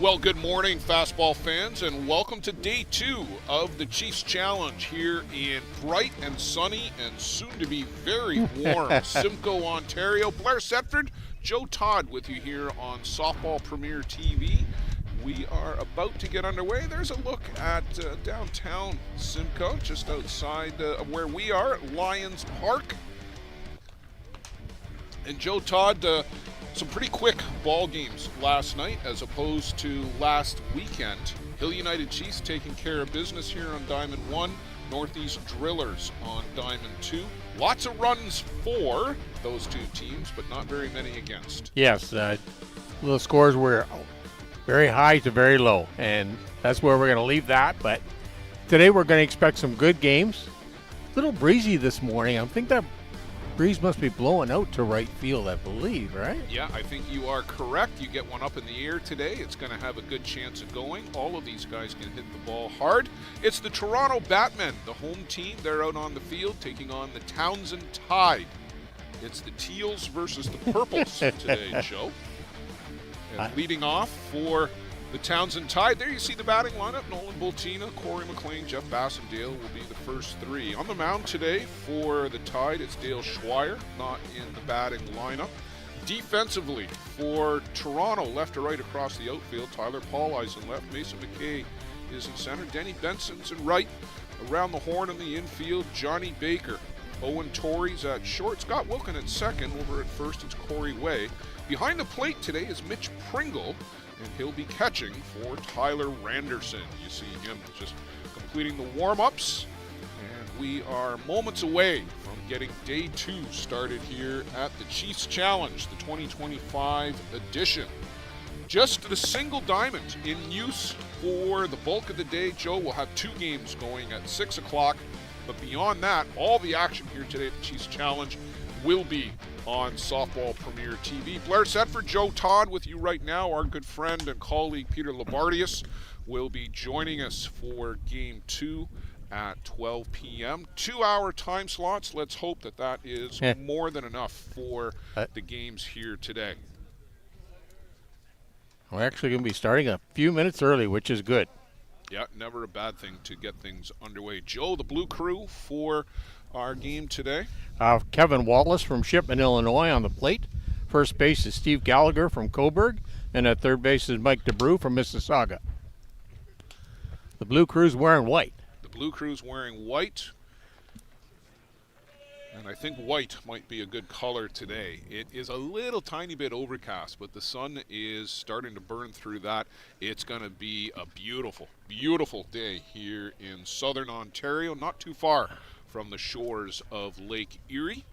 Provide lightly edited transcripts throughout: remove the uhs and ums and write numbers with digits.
Well, good morning, fastball fans, and welcome to day 2 of the Chiefs Challenge here in bright and sunny and soon to be very warm Simcoe, Ontario. Blair Setford, Joe Todd with you here on Softball Premier TV. We are about to get underway. There's a look at downtown Simcoe, just outside of where we are at Lions Park. And Joe Todd, some pretty quick ball games last night as opposed to last weekend. Hill United Chiefs taking care of business here on Diamond 1. Northeast Drillers on Diamond 2. Lots of runs for those two teams, but not very many against. Yes, the scores were very high to very low, and that's where we're going to leave that. But today we're going to expect some good games. A little breezy this morning. I think that breeze must be blowing out to right field, I believe, right? Yeah, I think you are correct. You get one up in the air today. It's going to have a good chance of going. All of these guys can hit the ball hard. It's the Toronto Batmen, the home team. They're out on the field taking on the Townsend Tide. It's the Teals versus the Purples today, Joe. And leading off for the Townsend Tide, there you see the batting lineup. Nolan Bultina, Corey McLean, Jeff Bassendale will be the first three. On the mound today for the Tide, it's Dale Schweier, not in the batting lineup. Defensively for Toronto, left to right across the outfield, Tyler Paulies in left, Mason McKay is in center, Denny Benson's in right. Around the horn in the infield, Johnny Baker. Owen Torrey's at short, Scott Wilkin at second. Over at first, it's Corey Way. Behind the plate today is Mitch Pringle, and he'll be catching for Tyler Randerson. You see him just completing the warm-ups, and we are moments away from getting day 2 started here at the Chiefs Challenge, the 2025 edition. Just the single diamond in use for the bulk of the day. Joe will have 2 games going at 6 o'clock, but beyond that, all the action here today at the Chiefs Challenge will be on Softball Premier TV. Blair Setford, Joe Todd with you right now. Our good friend and colleague Peter Labardius will be joining us for Game 2 at 12 p.m. 2-hour time slots. Let's hope that that is more than enough for the games here today. We're actually going to be starting a few minutes early, which is good. Yeah, never a bad thing to get things underway. Joe, the Blue Crew for our game today. Kevin Wallace from Shipman, Illinois on the plate. First base is Steve Gallagher from Coburg, and at third base is Mike DeBrew from Mississauga. The Blue Crew's wearing white. The Blue Crew's wearing white, and I think white might be a good color today. It is a little tiny bit overcast, but the sun is starting to burn through that. It's going to be a beautiful, beautiful day here in southern Ontario, not too far from the shores of Lake Erie.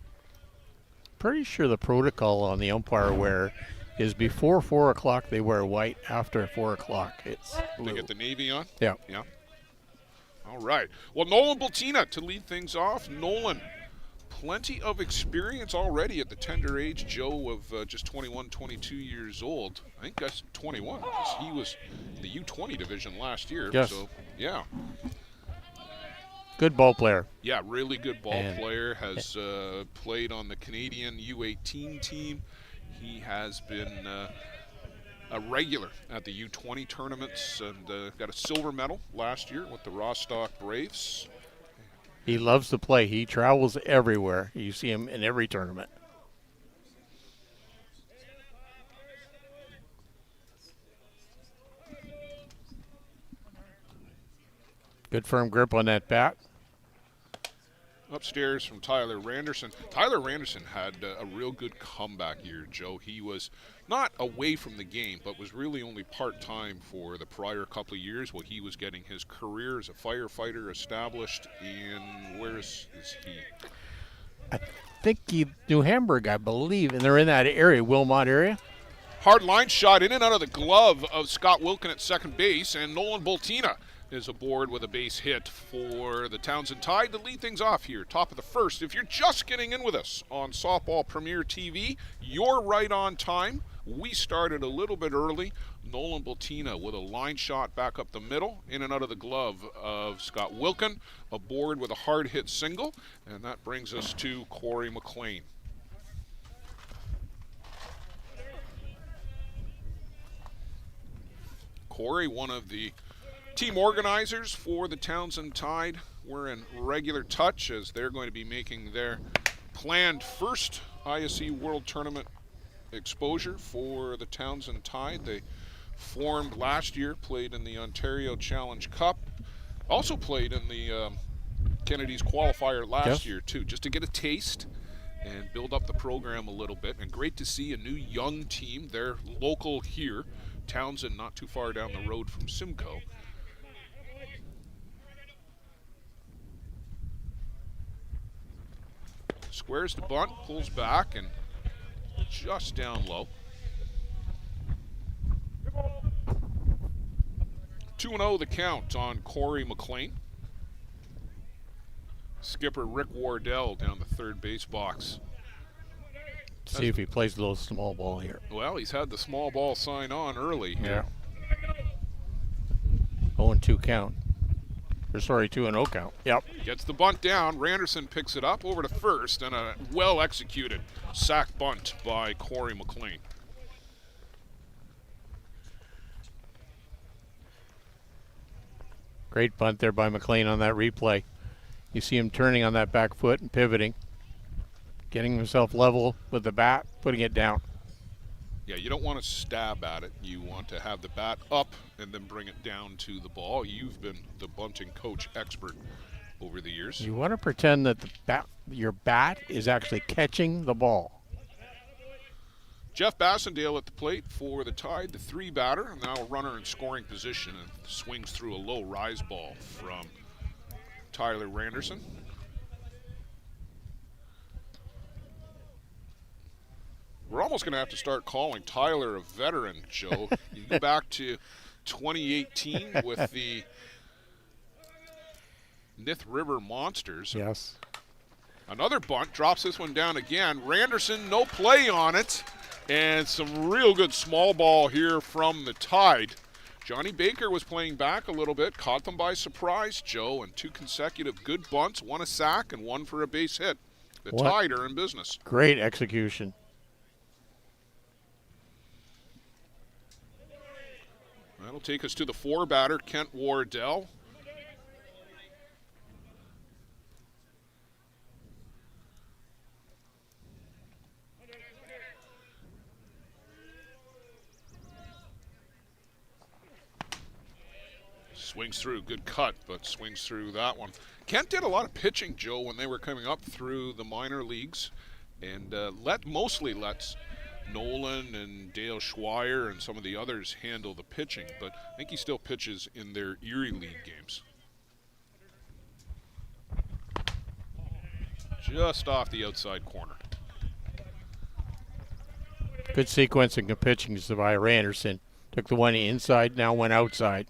Pretty sure the protocol on the umpire wear is before 4 o'clock they wear white, after 4 o'clock it's blue. They get the navy on? Yeah. Yeah. All right. Well, Nolan Bultina to lead things off. Nolan, plenty of experience already at the tender age, Joe, of just 21, 22 years old. I think that's 21 because he was in the U20 division last year. Yes. So, yeah. Good ball player. Yeah, really good ball player. Has played on the Canadian U18 team. He has been a regular at the U20 tournaments and got a silver medal last year with the Rostock Braves. He loves to play. He travels everywhere. You see him in every tournament. Good firm grip on that bat. Upstairs from Tyler Randerson. Tyler Randerson had a real good comeback year, Joe. He was not away from the game, but was really only part-time for the prior couple of years while he was getting his career as a firefighter established in, where is he? I think New Hamburg, I believe, and they're in that area, Wilmot area. Hard line shot in and out of the glove of Scott Wilkin at second base, and Nolan Bultina is aboard with a base hit for the Townsend Tide to lead things off here. Top of the first. If you're just getting in with us on Softball Premier TV, you're right on time. We started a little bit early. Nolan Bultina with a line shot back up the middle, in and out of the glove of Scott Wilkin, aboard with a hard hit single, and that brings us to Corey McLean. Corey, one of the team organizers for the Townsend Tide. We're in regular touch as they're going to be making their planned first ISC World Tournament exposure for the Townsend Tide. They formed last year, played in the Ontario Challenge Cup, also played in the Kennedy's qualifier last year too, just to get a taste and build up the program a little bit. And great to see a new young team. They're local here, Townsend, not too far down the road from Simcoe. Squares the bunt, pulls back, and just down low. 2-0 the count on Corey McLean. Skipper Rick Wardell down the third base box. See if he plays a little small ball here. Well, he's had the small ball sign on early here. Yeah. 0-2 count. Or sorry, 2-0 count. Yep. Gets the bunt down. Randerson picks it up over to first, and a well-executed sack bunt by Corey McLean. Great bunt there by McLean on that replay. You see him turning on that back foot and pivoting, getting himself level with the bat, putting it down. Yeah, you don't want to stab at it. You want to have the bat up and then bring it down to the ball. You've been the bunting coach expert over the years. You want to pretend that your bat is actually catching the ball. Jeff Bassendale at the plate for the Tide, the 3 batter, and now a runner in scoring position, and swings through a low rise ball from Tyler Randerson. We're almost going to have to start calling Tyler a veteran, Joe. You go back to 2018 with the Nith River Monsters. Yes. Another bunt, drops this one down again. Randerson, no play on it. And some real good small ball here from the Tide. Johnny Baker was playing back a little bit, caught them by surprise, Joe, and 2 consecutive good bunts, 1 a sack and 1 for a base hit. The Tide are in business. Great execution. That'll take us to the 4 batter, Kent Wardell. Swings through, good cut, but swings through that one. Kent did a lot of pitching, Joe, when they were coming up through the minor leagues, and mostly lets Nolan and Dale Schweier and some of the others handle the pitching, but I think he still pitches in their Erie League games. Just off the outside corner. Good sequencing of pitching by Randerson. Took the one inside, now went outside.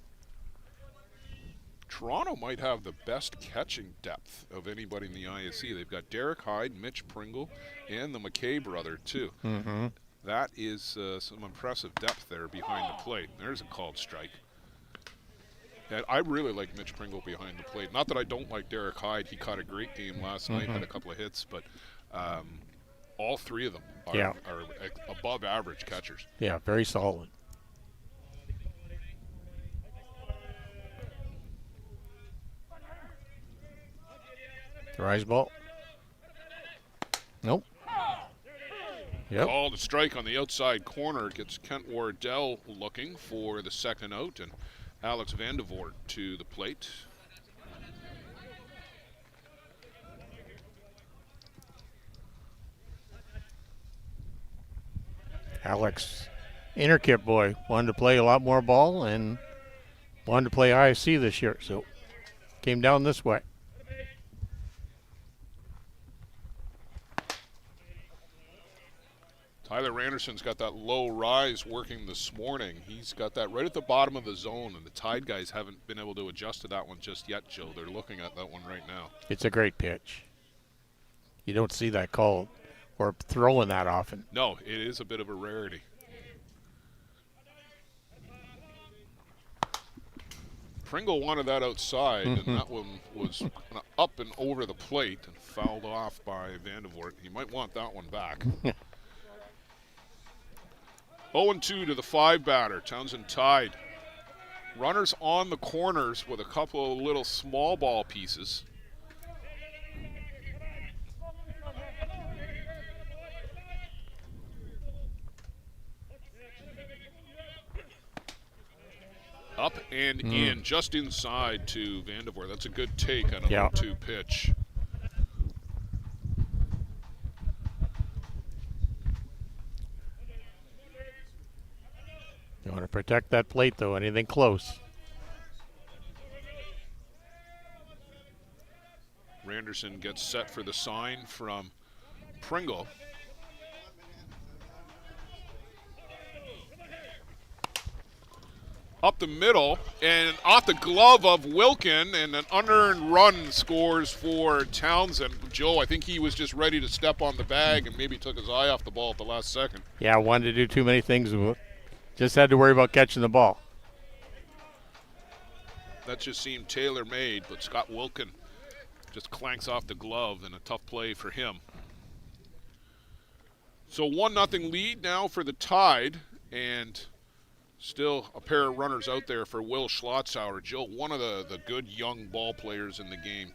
Toronto might have the best catching depth of anybody in the ISC. They've got Derek Hyde, Mitch Pringle, and the McKay brother, too. Mm-hmm. That is some impressive depth there behind the plate. There's a called strike. And I really like Mitch Pringle behind the plate. Not that I don't like Derek Hyde. He caught a great game last night, had a couple of hits, but all 3 of them are above average catchers. Yeah, very solid. Rise ball. Nope. Yep. Called a strike on the outside corner. Gets Kent Wardell looking for the 2nd out, and Alex Vandevoort to the plate. Alex, Interkip boy, wanted to play a lot more ball and wanted to play ISC this year, so came down this way. Tyler Randerson's got that low rise working this morning. He's got that right at the bottom of the zone, and the Tide guys haven't been able to adjust to that one just yet, Joe. They're looking at that one right now. It's a great pitch. You don't see that called or throwing that often. No, it is a bit of a rarity. Pringle wanted that outside, and that one was up and over the plate and fouled off by Vandevoort. He might want that one back. 0-2 to the 5 batter. Townsend Tide Runners on the corners with a couple of little small ball pieces. Up and in, just inside to Vandevoort. That's a good take on a 0-2 pitch. You want to protect that plate, though, anything close. Randerson gets set for the sign from Pringle. Up the middle and off the glove of Wilkin, and an unearned run scores for Townsend. Joe, I think he was just ready to step on the bag and maybe took his eye off the ball at the last second. Yeah, wanted to do too many things. Just had to worry about catching the ball. That just seemed tailor-made, but Scott Wilkin just clanks off the glove, and a tough play for him. So 1-0 lead now for the Tide, and still a pair of runners out there for Will Schlotzauer. Joe, one of the good young ball players in the game.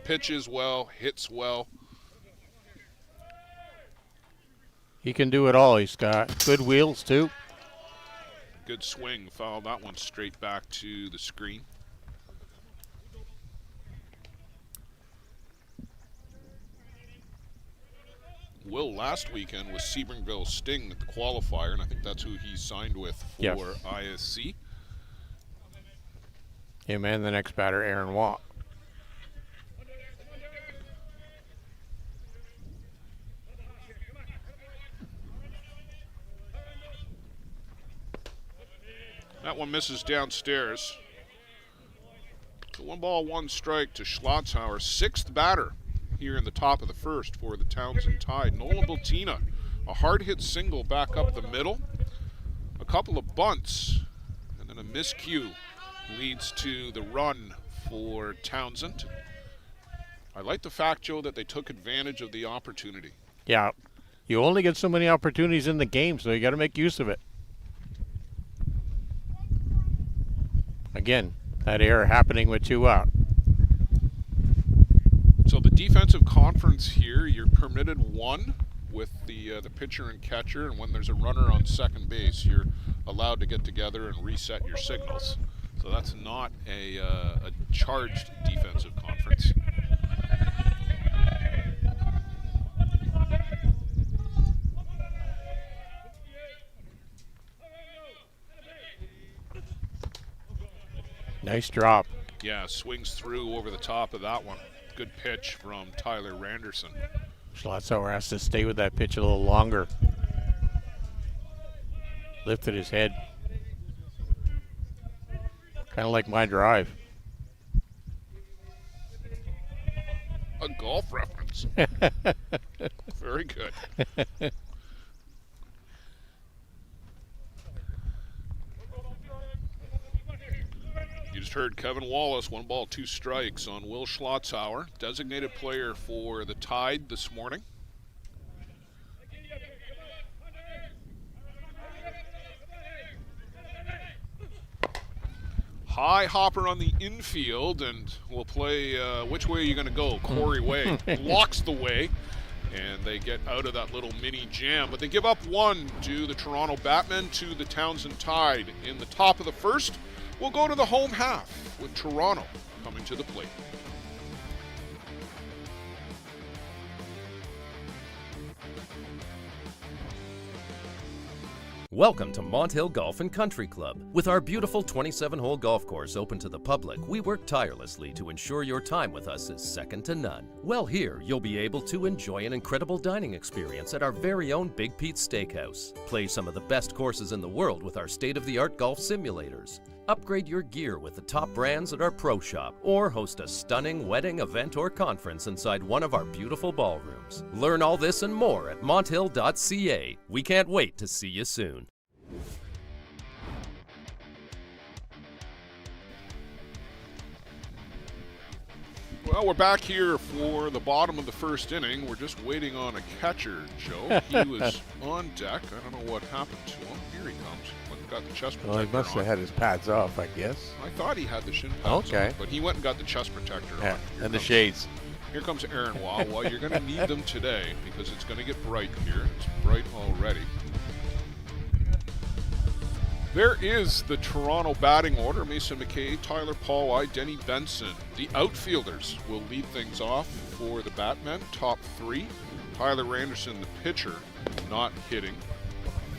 Pitches well, hits well. He can do it all. He's got good wheels, too. Good swing. Fouled that one straight back to the screen. Will last weekend was Sebringville Sting at the qualifier, and I think that's who he signed with for ISC. Him and the next batter, Aaron Watt. That one misses downstairs. So 1-1 strike to Schlotzauer, sixth batter here in the top of the first for the Townsend Tide. Nolan Bultina, a hard hit single back up the middle, a couple of bunts, and then a miscue leads to the run for Townsend. I like the fact, Joe, that they took advantage of the opportunity. Yeah, you only get so many opportunities in the game, so you got to make use of it. Again, that error happening with 2 out. So the defensive conference here, you're permitted 1 with the pitcher and catcher, and when there's a runner on second base, you're allowed to get together and reset your signals. So that's not a charged defensive conference. Nice drop. Yeah, swings through over the top of that one. Good pitch from Tyler Randerson. Schlotzauer has to stay with that pitch a little longer. Lifted his head. Kind of like my drive. A golf reference. Very good. You just heard Kevin Wallace, 1 ball, 2 strikes on Will Schlotzauer, designated player for the Tide this morning. High hopper on the infield, and we'll play which way are you going to go? Corey Way locks the way, and they get out of that little mini jam. But they give up 1 to the Toronto Batmen, to the Townsend Tide in the top of the first. We'll go to the home half with Toronto coming to the plate. Welcome to Mont Hill Golf and Country Club. With our beautiful 27-hole golf course open to the public, we work tirelessly to ensure your time with us is second to none. Well, here you'll be able to enjoy an incredible dining experience at our very own Big Pete's Steakhouse. Play some of the best courses in the world with our state-of-the-art golf simulators. Upgrade your gear with the top brands at our pro shop, or host a stunning wedding, event, or conference inside one of our beautiful ballrooms. Learn all this and more at monthill.ca. We can't wait to see you soon. Well, we're back here for the bottom of the first inning. We're just waiting on a catcher, Joe. He was on deck. I don't know what happened to him. Here he comes. Went and got the chest protector Well, he must have had his pads off, I guess. I thought he had the shin pads Okay. on, but he went and got the chest protector on. Here And the comes- shades. Here comes Aaron Waugh. Well, you're going to need them today because it's going to get bright here. It's bright already. There is the Toronto batting order. Mason McKay, Tyler Pauli, Denny Benson. The outfielders will lead things off for the Batmen. Top three. Tyler Randerson, the pitcher, not hitting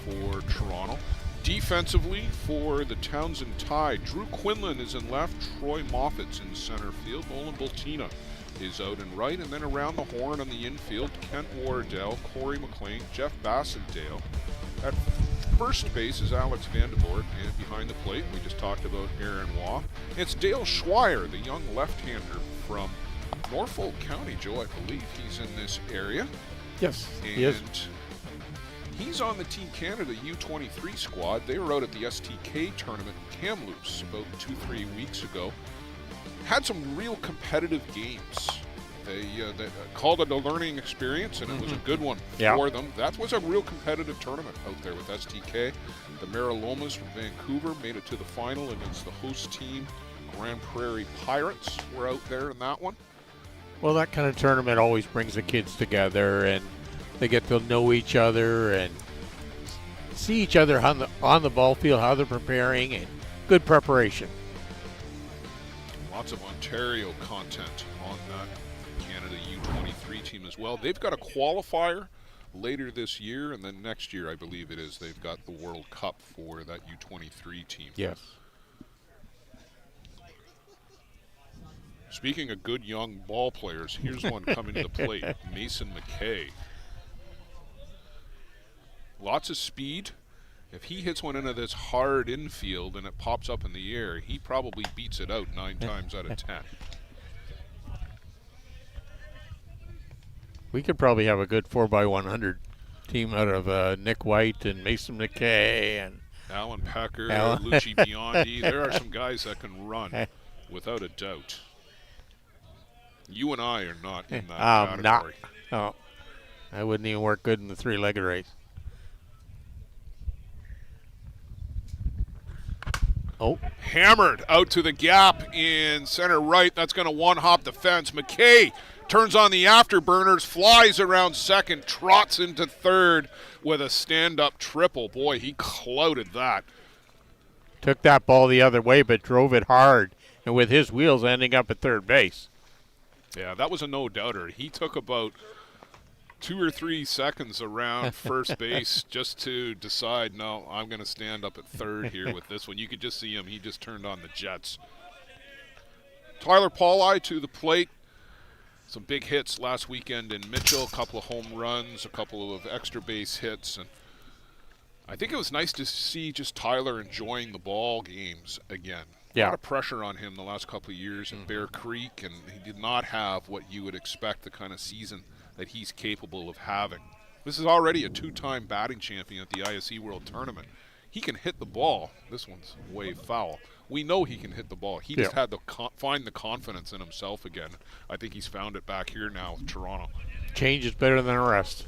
for Toronto. Defensively for the Townsend Tide, Drew Quinlan is in left. Troy Moffat's in center field. Nolan Bultina is out in right. And then around the horn on the infield, Kent Wardell, Corey McLean, Jeff Bassendale. At first base is Alex Vandervoort, and behind the plate, we just talked about Aaron Waugh. It's Dale Schweier, the young left-hander from Norfolk County, Joe, I believe. He's in this area. Yes, And he is. he's on the Team Canada U23 squad. They were out at the STK tournament in Kamloops about 2-3 weeks ago. Had some real competitive games. They called it a learning experience, and it was a good one for them. That was a real competitive tournament out there with STK. The Marilomas from Vancouver made it to the final against the host team, Grand Prairie Pirates. Were out there in that one. Well, that kind of tournament always brings the kids together, and they get to know each other and see each other on the ball field, how they're preparing, and good preparation. Lots of Ontario content on that Canada U23 team as well. They've got a qualifier later this year, and then next year, I believe it is, they've got the World Cup for that U23 team. Yes. Speaking of good young ball players, here's one coming to the plate, Mason McKay. Lots of speed. If he hits one into this hard infield and it pops up in the air, he probably beats it out 9 times out of 10. We could probably have a good 4x100 team out of Nick White and Mason McKay and Alan Pecker, Lucci Biondi. There are some guys that can run, without a doubt. You and I are not in that category. Oh, I wouldn't even work good in the three-legged race. Oh, Hammered out to the gap in center right. That's going to one-hop the fence. McKay turns on the afterburners, flies around second, trots into third with a stand-up triple. Boy, he clouded that. took that ball the other way, but drove it hard, and with his wheels ending up at third base. Yeah, that was a no-doubter. He took about 2 or 3 seconds around first base just to decide, no, I'm going to stand up at third here with this one. You could just see him. He just turned on the jets. Tyler Pauli to the plate. Some big hits last weekend in Mitchell, a couple of home runs, a couple of extra base hits. And I think it was nice to see just Tyler enjoying the ball games again. A lot of pressure on him the last couple of years in Bear Creek, and he did not have what you would expect the kind of season that he's capable of having. This is already a 2-time batting champion at the ISE World Tournament. He can hit the ball. This one's way foul. We know he can hit the ball. He just had to find the confidence in himself again. I think he's found it back here now in Toronto. Change is better than a rest.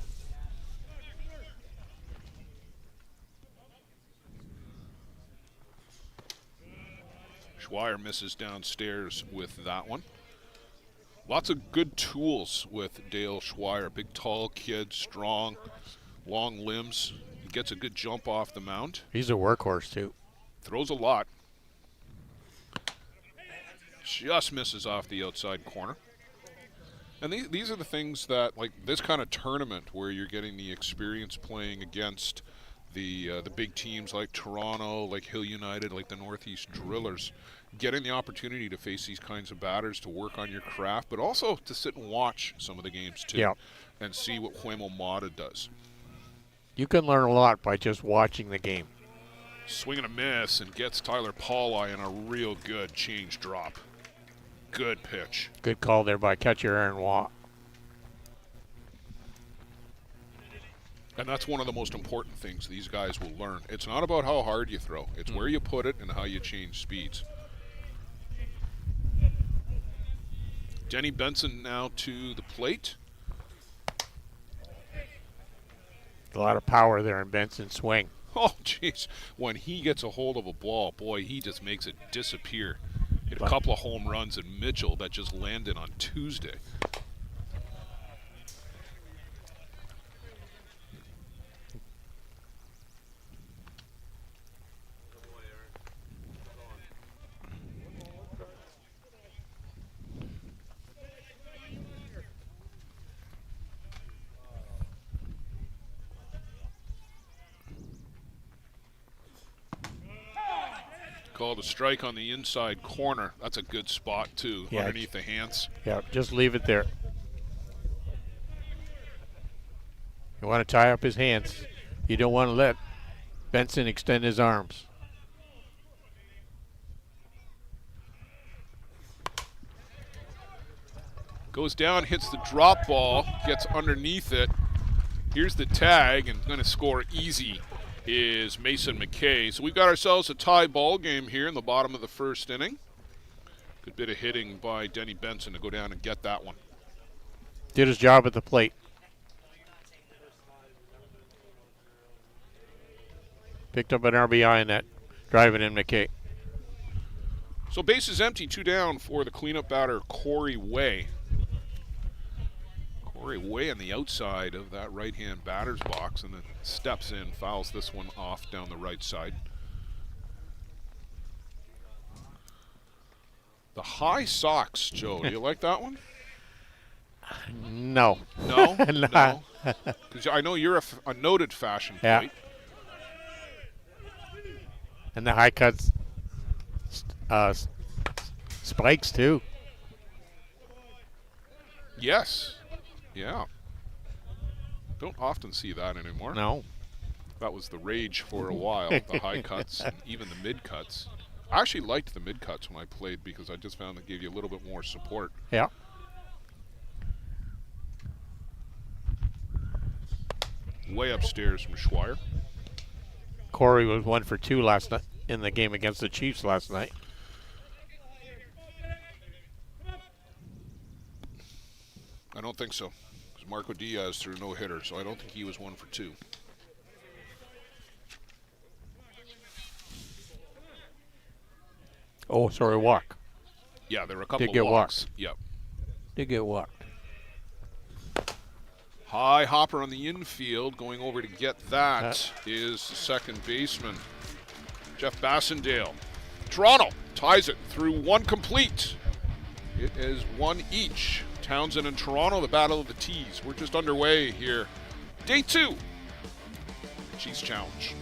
Schweier misses downstairs with that one. Lots of good tools with Dale Schweier. Big, tall kid, strong, long limbs. He gets a good jump off the mound. He's a workhorse, too. Throws a lot. Just misses off the outside corner. And these are the things that, like this kind of tournament where you're getting the experience playing against the big teams like Toronto, like Hill United, like the Northeast Drillers, getting the opportunity to face these kinds of batters, to work on your craft, but also to sit and watch some of the games too, and see what Huemo Mata does. You can learn a lot by just watching the game. Swing and a miss, and gets Tyler Pauli in a real good change drop. Good pitch. Good call there by catcher Aaron Waugh. And that's one of the most important things these guys will learn. It's not about how hard you throw. It's where you put it and how you change speeds. Denny Benson now to the plate. A lot of power there in Benson's swing. Oh, jeez. When he gets a hold of a ball, boy, he just makes it disappear. Hit a couple of home runs in Mitchell that just landed on Tuesday. Called a strike on the inside corner. That's a good spot, too, underneath the hands. Yeah, just leave it there. You want to tie up his hands. You don't want to let Benson extend his arms. Goes down, hits the drop ball, gets underneath it. Here's the tag, and going to score easy is Mason McKay. So we've got ourselves a tie ball game here in the bottom of the first inning. Good bit of hitting by Denny Benson to go down and get that one. Did his job at the plate. Picked up an RBI in that, driving in McKay. So bases empty, 2 down for the cleanup batter, Corey Way. Corey Way on the outside of that right-hand batter's box, and then steps in, fouls this one off down the right side. The high socks, Joe. Do you like that one? No. No? No? Because I know you're a noted fashion plate. And the high cuts spikes, too. Yes. Yeah. Don't often see that anymore. No. That was the rage for a while, the high cuts and even the mid cuts. I actually liked the mid cuts when I played because I just found it gave you a little bit more support. Yeah. Way upstairs from Schweier. Corey was 1 for 2 last night in the game against the Chiefs last night. I don't think so. Because Marco Diaz threw no hitter, so I don't think he was 1 for 2. Oh, sorry, walk. Yeah, there were a couple Did get of walks. walked. Yep. Did get walked. High hopper on the infield. Going over to get that is the second baseman, Jeff Bassendale. Toronto ties it through 1 complete. It is 1 each. Townsend and Toronto, the battle of the T's. We're just underway here. Day 2. Chiefs challenge.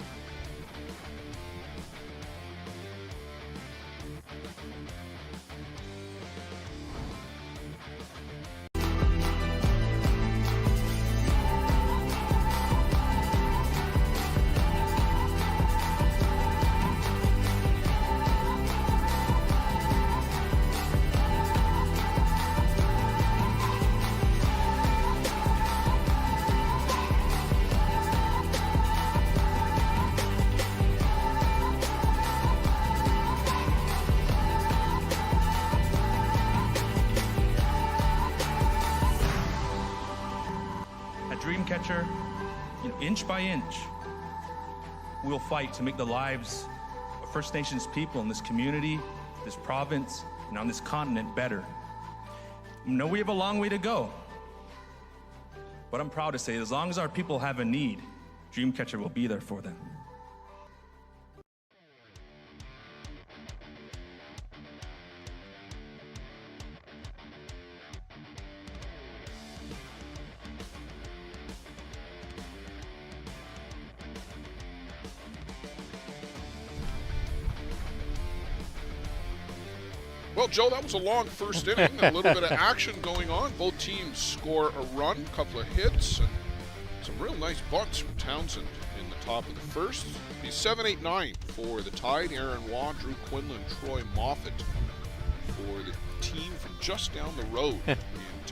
Dreamcatcher, inch by inch, we'll fight to make the lives of First Nations people in this community, this province, and on this continent better. I know we have a long way to go, but I'm proud to say as long as our people have a need, Dreamcatcher will be there for them. Well, Joe, that was a long first inning. A little bit of action going on. Both teams score a run, a couple of hits, and some real nice bunts from Townsend in the top of the first. It'll be 7-8-9 for the Tide. Aaron Waugh, Drew Quinlan, Troy Moffat for the team from just down the road in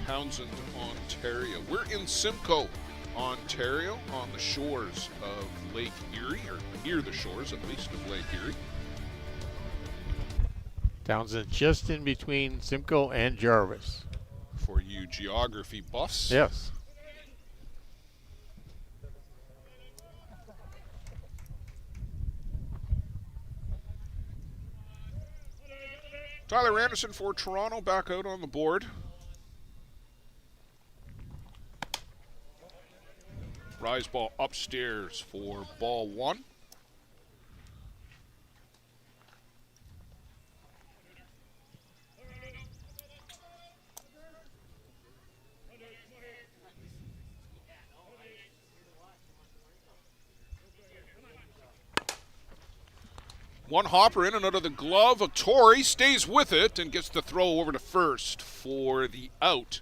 Townsend, Ontario. We're in Simcoe, Ontario, on the shores of Lake Erie, or near the shores at least of Lake Erie. Townsend just in between Simcoe and Jarvis. for you geography buffs. Yes. Tyler Randerson for Toronto back out on the board. Rise ball upstairs for ball 1. One hopper in and out of the glove of Torrey, stays with it and gets the throw over to first for the out.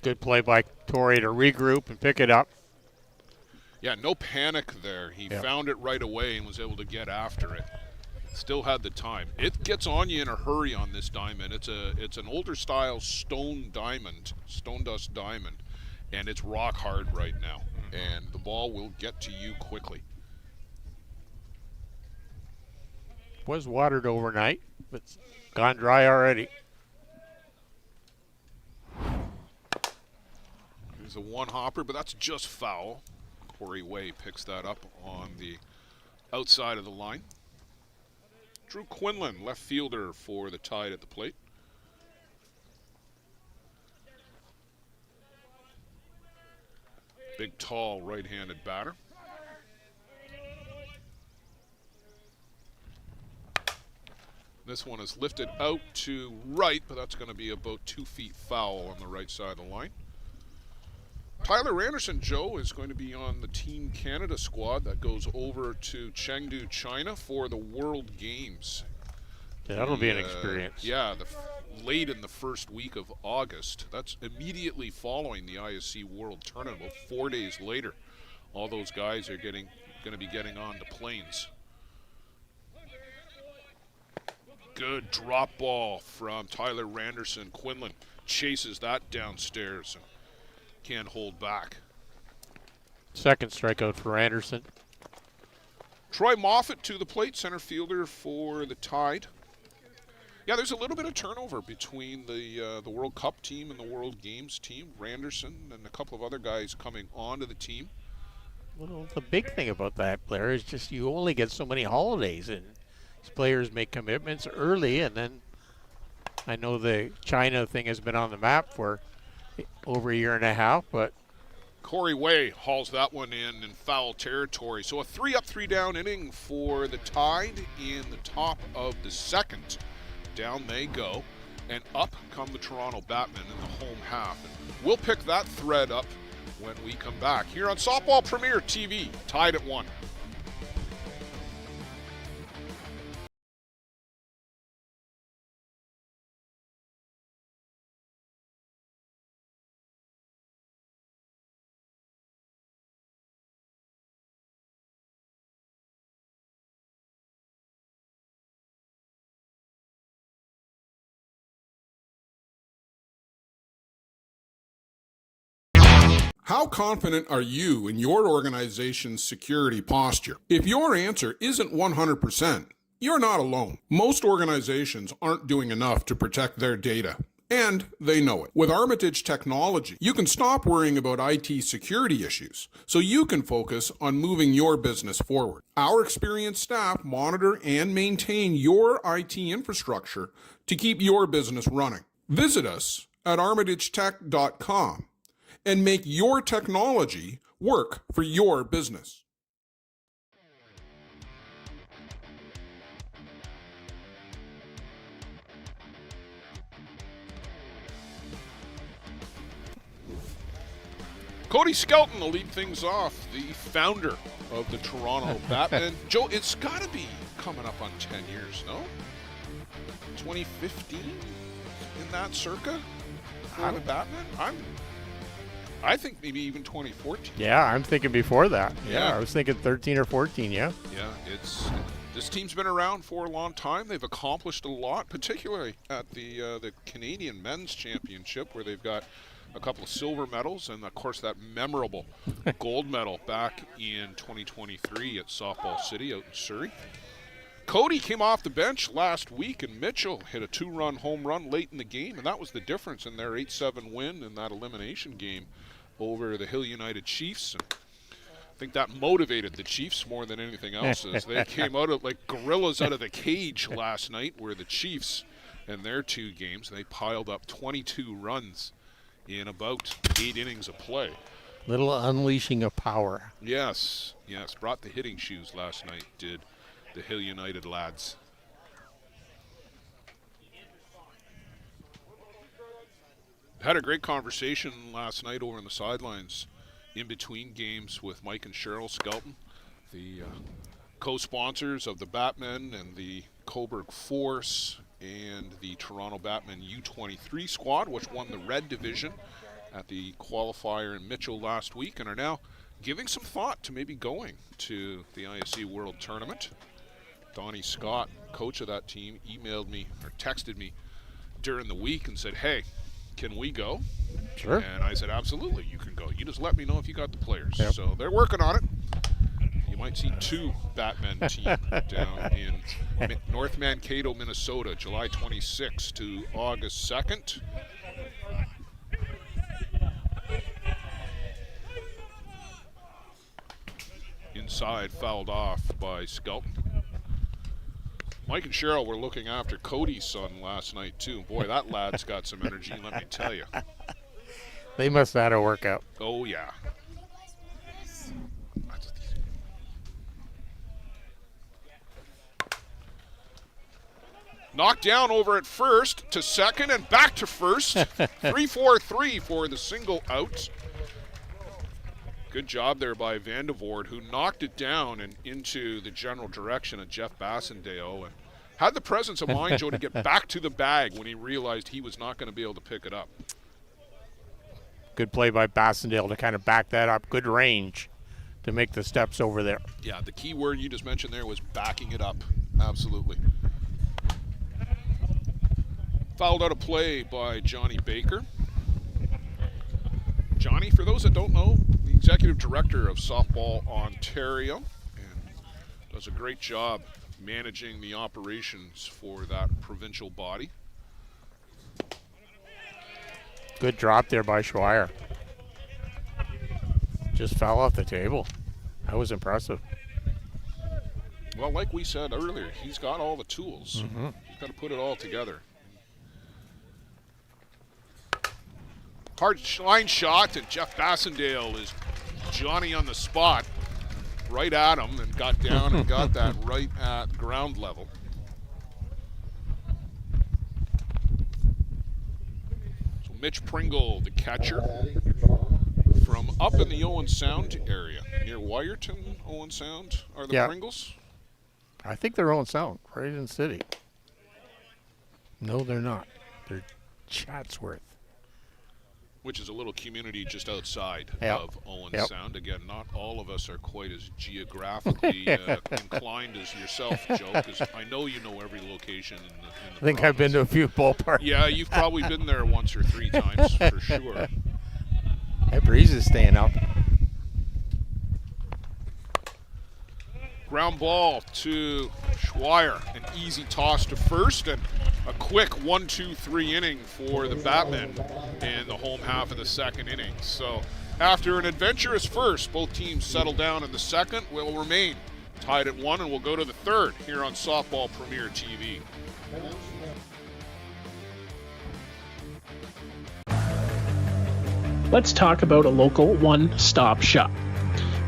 Good play by Torrey to regroup and pick it up. Yeah, no panic there. He found it right away and was able to get after it. Still had the time. It gets on you in a hurry on this diamond. It's an older style stone dust diamond, and it's rock hard right now. And the ball will get to you quickly. Was watered overnight, but it's gone dry already. There's a one hopper, but that's just foul. Corey Way picks that up on the outside of the line. Drew Quinlan, left fielder for the Tide at the plate. Big, tall, right-handed batter. This one is lifted out to right, but that's going to be about 2 feet foul on the right side of the line. Tyler Randerson, Joe, is going to be on the Team Canada squad that goes over to Chengdu, China for the World Games. Yeah, that'll be an experience. Yeah, late in the first week of August. That's immediately following the ISC World Tournament. About 4 days later, all those guys are going to be getting on the planes. Good drop ball from Tyler Randerson. Quinlan chases that downstairs and can't hold back. Second strikeout for Randerson. Troy Moffat to the plate, center fielder for the Tide. Yeah, there's a little bit of turnover between the World Cup team and the World Games team. Randerson and a couple of other guys coming onto the team. Well, the big thing about that, Blair, is just you only get so many holidays, and these players make commitments early, and then I know the China thing has been on the map for over a year and a half, but Corey Way hauls that one in foul territory. So a 3-up, 3-down inning for the Tide in the top of the second. Down they go, and up come the Toronto Batmen in the home half. And we'll pick that thread up when we come back here on Softball Premier TV, Tied at 1. How confident are you in your organization's security posture? If your answer isn't 100%, you're not alone. Most organizations aren't doing enough to protect their data, and they know it. With Armitage Technology, you can stop worrying about IT security issues so you can focus on moving your business forward. Our experienced staff monitor and maintain your IT infrastructure to keep your business running. Visit us at armitagetech.com and make your technology work for your business. Cody Skelton will lead things off, the founder of the Toronto Batmen. Joe, it's got to be coming up on 10 years, no? 2015? In that circa? For the Batman? I think maybe even 2014. yeah, I'm thinking before that. Yeah. I was thinking 13 or 14, yeah. Yeah, this team's been around for a long time. They've accomplished a lot, particularly at the Canadian Men's Championship, where they've got a couple of silver medals and, of course, that memorable gold medal back in 2023 at Softball City out in Surrey. Cody came off the bench last week, and Mitchell hit a 2-run home run late in the game, and that was the difference in their 8-7 win in that elimination game over the Hill United Chiefs. And I think that motivated the Chiefs more than anything else, as they came out of like gorillas out of the cage last night, where the Chiefs, in their 2 games, they piled up 22 runs in about 8 innings of play. Little unleashing of power. Yes, brought the hitting shoes last night, did the Hill United lads. Had a great conversation last night over on the sidelines in between games with Mike and Cheryl Skelton, the co-sponsors of the Batmen and the Coburg Force and the Toronto Batmen U23 squad, which won the Red Division at the qualifier in Mitchell last week and are now giving some thought to maybe going to the ISC World Tournament. Donnie Scott, coach of that team, emailed me or texted me during the week and said, hey, can we go? Sure. And I said, absolutely, you can go. You just let me know if you got the players. Yep. So they're working on it. You might see 2 Batmen team down in North Mankato, Minnesota, July 26th to August 2nd. Inside, fouled off by Skelton. Mike and Cheryl were looking after Cody's son last night, too. Boy, that lad's got some energy, let me tell you. They must have had a workout. Oh, yeah. Knocked down over at first to second and back to first. 3-4-3 for the single out. Good job there by Vandevoort, who knocked it down and into the general direction of Jeff Bassendale, and had the presence of mind, Joe, to get back to the bag when he realized he was not going to be able to pick it up. Good play by Bassendale to kind of back that up. Good range to make the steps over there. Yeah, the key word you just mentioned there was backing it up. Absolutely. Fouled out of play by Johnny Baker. Johnny, for those that don't know, the executive director of Softball Ontario, and does a great job managing the operations for that provincial body. Good drop there by Schweier. Just fell off the table. That was impressive. Well, like we said earlier, he's got all the tools. Mm-hmm. He's got to put it all together. Hard line shot, and Jeff Bassendale is Johnny on the spot, right at him, and got down and got that right at ground level. So Mitch Pringle, the catcher, from up in the Owen Sound area, near Wyerton, Owen Sound, are the Pringles? I think they're Owen Sound, right in the city. No, they're not. They're Chatsworth. Which is a little community just outside of Owen Sound. Again, not all of us are quite as geographically inclined as yourself, Joe, because I know you know every location in the I think I've been to a few ballparks. Yeah, you've probably been there once or 3 times, for sure. That breeze is staying up. Ground ball to Schweier. An easy toss to first, and a quick 1-2-3 inning for the Batmen in the home half of the second inning. So after an adventurous first, both teams settle down in the second. Will remain tied at 1, and we'll go to the third here on Softball Premier TV. Let's talk about a local one-stop shop.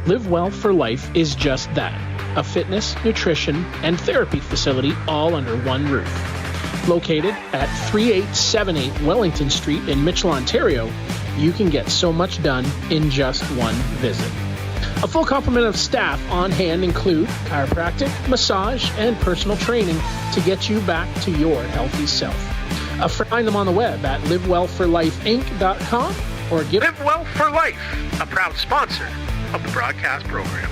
Live Well for Life is just that. A fitness, nutrition, and therapy facility all under one roof. Located at 3878 Wellington Street in Mitchell, Ontario, you can get so much done in just one visit. A full complement of staff on hand include chiropractic, massage, and personal training to get you back to your healthy self. Find them on the web at livewellforlifeinc.com or give Live Well for Life, a proud sponsor of the broadcast program.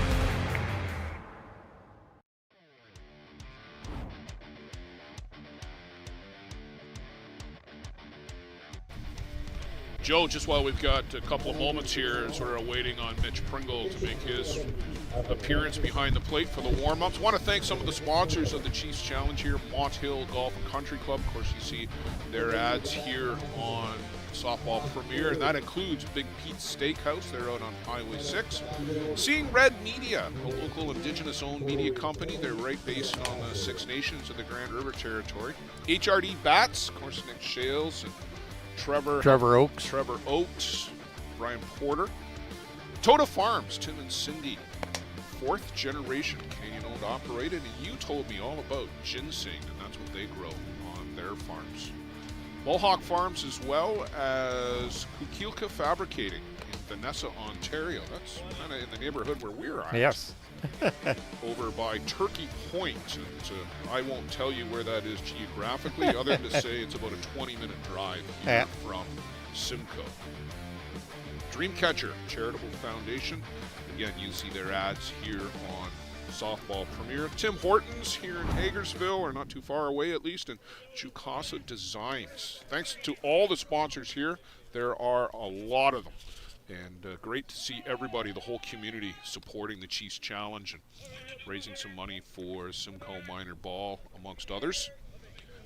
Joe, just while we've got a couple of moments here as we're waiting on Mitch Pringle to make his appearance behind the plate for the warm-ups, want to thank some of the sponsors of the Chiefs Challenge here, Mont Hill Golf and Country Club. Of course, you see their ads here on Softball Premier, and that includes Big Pete's Steakhouse. They're out on Highway 6. Seeing Red Media, a local Indigenous-owned media company. They're right based on the Six Nations of the Grand River Territory. HRD Bats, of course, Nick Shales and Trevor Oakes, Brian Porter. Toda Farms, Tim and Cindy, 4th generation Canadian-owned operated, and you told me all about ginseng, and that's what they grow on their farms. Mohawk Farms, as well as Kukilka Fabricating in Vanessa, Ontario. That's kind of in the neighborhood where we're at. Yes. Over by Turkey Point. And, I won't tell you where that is geographically, other than to say it's about a 20-minute drive here from Simcoe. Dreamcatcher Charitable Foundation. Again, you see their ads here on Softball Premier. Tim Hortons here in Hagersville, or not too far away at least, and Chukasa Designs. Thanks to all the sponsors here. There are a lot of them. And great to see everybody, the whole community, supporting the Chiefs Challenge and raising some money for Simcoe Minor Ball, amongst others.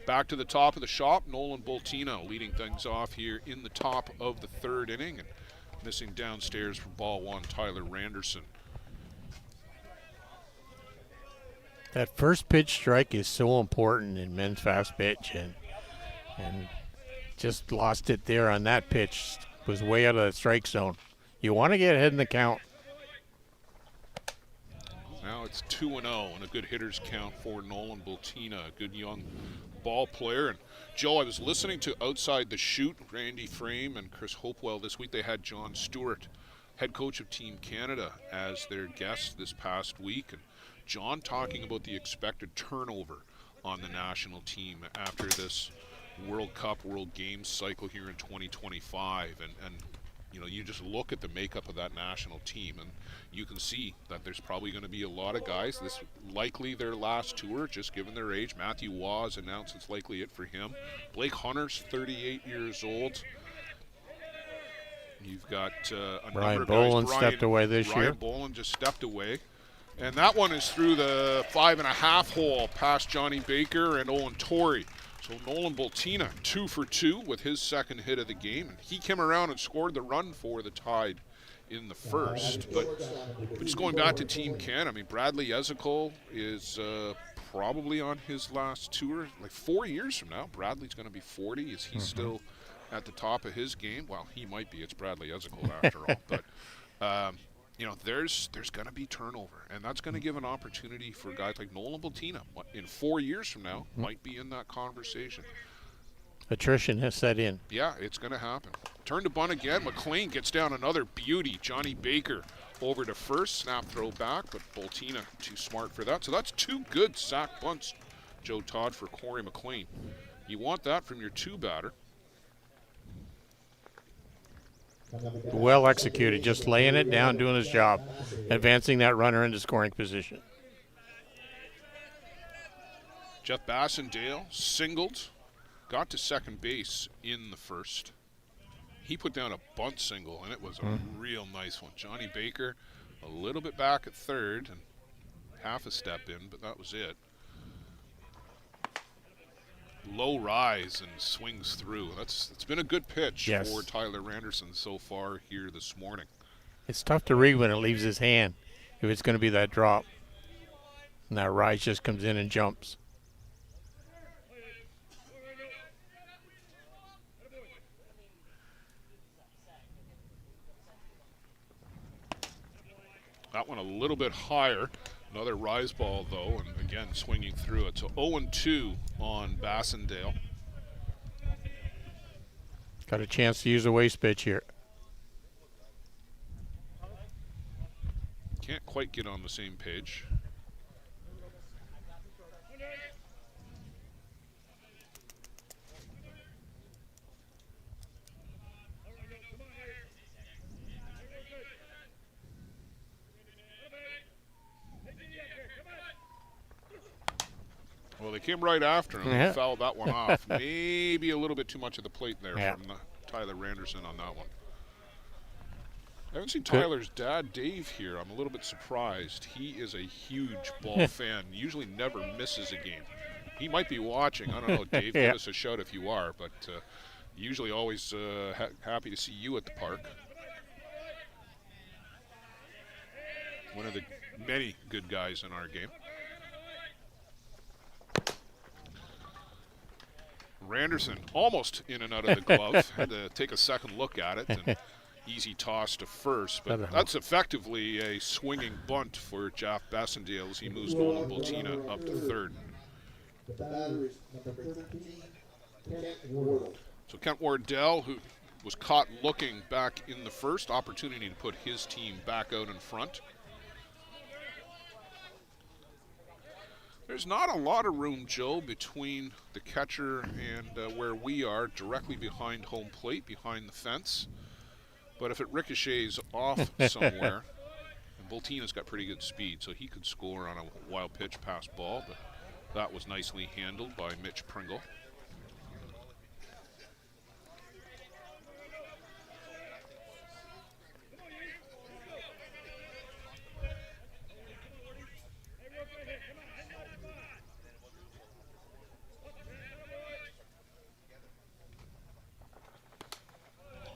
Back to the top of the shop, Nolan Bultino leading things off here in the top of the 3rd inning. And missing downstairs for ball 1, Tyler Randerson. That first pitch strike is so important in men's fast pitch, and just lost it there on that pitch. Was way out of the strike zone. You want to get ahead in the count. Now it's 2-0 and a good hitter's count for Nolan Bultina, a good young ball player. And Joe, I was listening to Outside the Chute, Randy Frame and Chris Hopewell this week. They had John Stewart, head coach of Team Canada, as their guest this past week. And John talking about the expected turnover on the national team after this World Cup, World Games cycle here in 2025, and you know, you just look at the makeup of that national team, and you can see that there's probably going to be a lot of guys. This likely their last tour, just given their age. Matthew Waugh has announced it's likely it for him. Blake Hunter's 38 years old. You've got a Brian number of guys. stepped away this year. Brian Boland just stepped away. And that one is through the 5.5 hole past Johnny Baker and Owen Torrey. So Nolan Bultina, 2 for 2 with his second hit of the game. And he came around and scored the run for the Tide in the first. But just going back to Team Canada, I mean, Bradley Ezekiel is probably on his last tour. Like 4 years from now, Bradley's going to be 40. Is he still at the top of his game? Well, he might be. It's Bradley Ezekiel after all. But, you know, there's going to be turnover, and that's going to give an opportunity for guys like Nolan Bultina in 4 years from now might be in that conversation. Attrition has set in. Yeah, it's going to happen. Turn to bunt again. McLean gets down another beauty. Johnny Baker over to first. Snap throw back, but Bultina too smart for that. So that's 2 good sack bunts, Joe Todd, for Corey McLean. You want that from your 2 batter. Well executed, just laying it down, doing his job, advancing that runner into scoring position. Jeff Bassendale singled, got to second base in the first. He put down a bunt single, and it was a real nice one. Johnny Baker a little bit back at third and half a step in, but that was it. Low rise and swings through. It's been a good pitch for Tyler Randerson so far here this morning. It's tough to read when it leaves his hand if it's going to be that drop. And that rise just comes in and jumps. That one a little bit higher. Another rise ball, though, and again swinging through it. So 0-2 on Bassendale. Got a chance to use a waste pitch here. Can't quite get on the same page. Well, they came right after him and fouled that one off. Maybe a little bit too much of the plate there from Tyler Randerson on that one. I haven't seen Tyler's dad, Dave, here. I'm a little bit surprised. He is a huge ball fan. Usually never misses a game. He might be watching. I don't know, Dave. Yeah. Give us a shout if you are. But usually always happy to see you at the park. One of the many good guys in our game. Randerson almost in and out of the glove. Had to take a second look at it. And easy toss to first, but that's effectively a swinging bunt for Jeff Bassendale as he moves Nolan Bultina up to third. So Kent Wardell, who was caught looking back in the first, opportunity to put his team back out in front. There's not a lot of room, Joe, between the catcher and where we are, directly behind home plate, behind the fence. But if it ricochets off somewhere, and Bultina's got pretty good speed, so he could score on a wild pitch pass ball, but that was nicely handled by Mitch Pringle.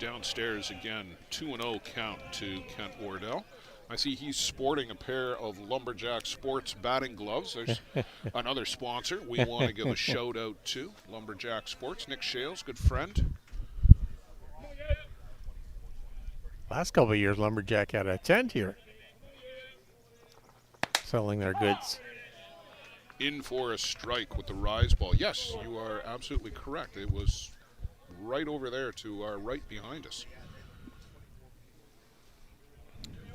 Downstairs again, 2-0 count to Kent Wardell. I see he's sporting a pair of Lumberjack Sports batting gloves. There's another sponsor we want to give a shout out to, Lumberjack Sports. Nick Shales, good friend. Last couple of years, Lumberjack had a tent here selling their goods. In for a strike with the rise ball. Yes, you are absolutely correct. It was right over there to our right behind us.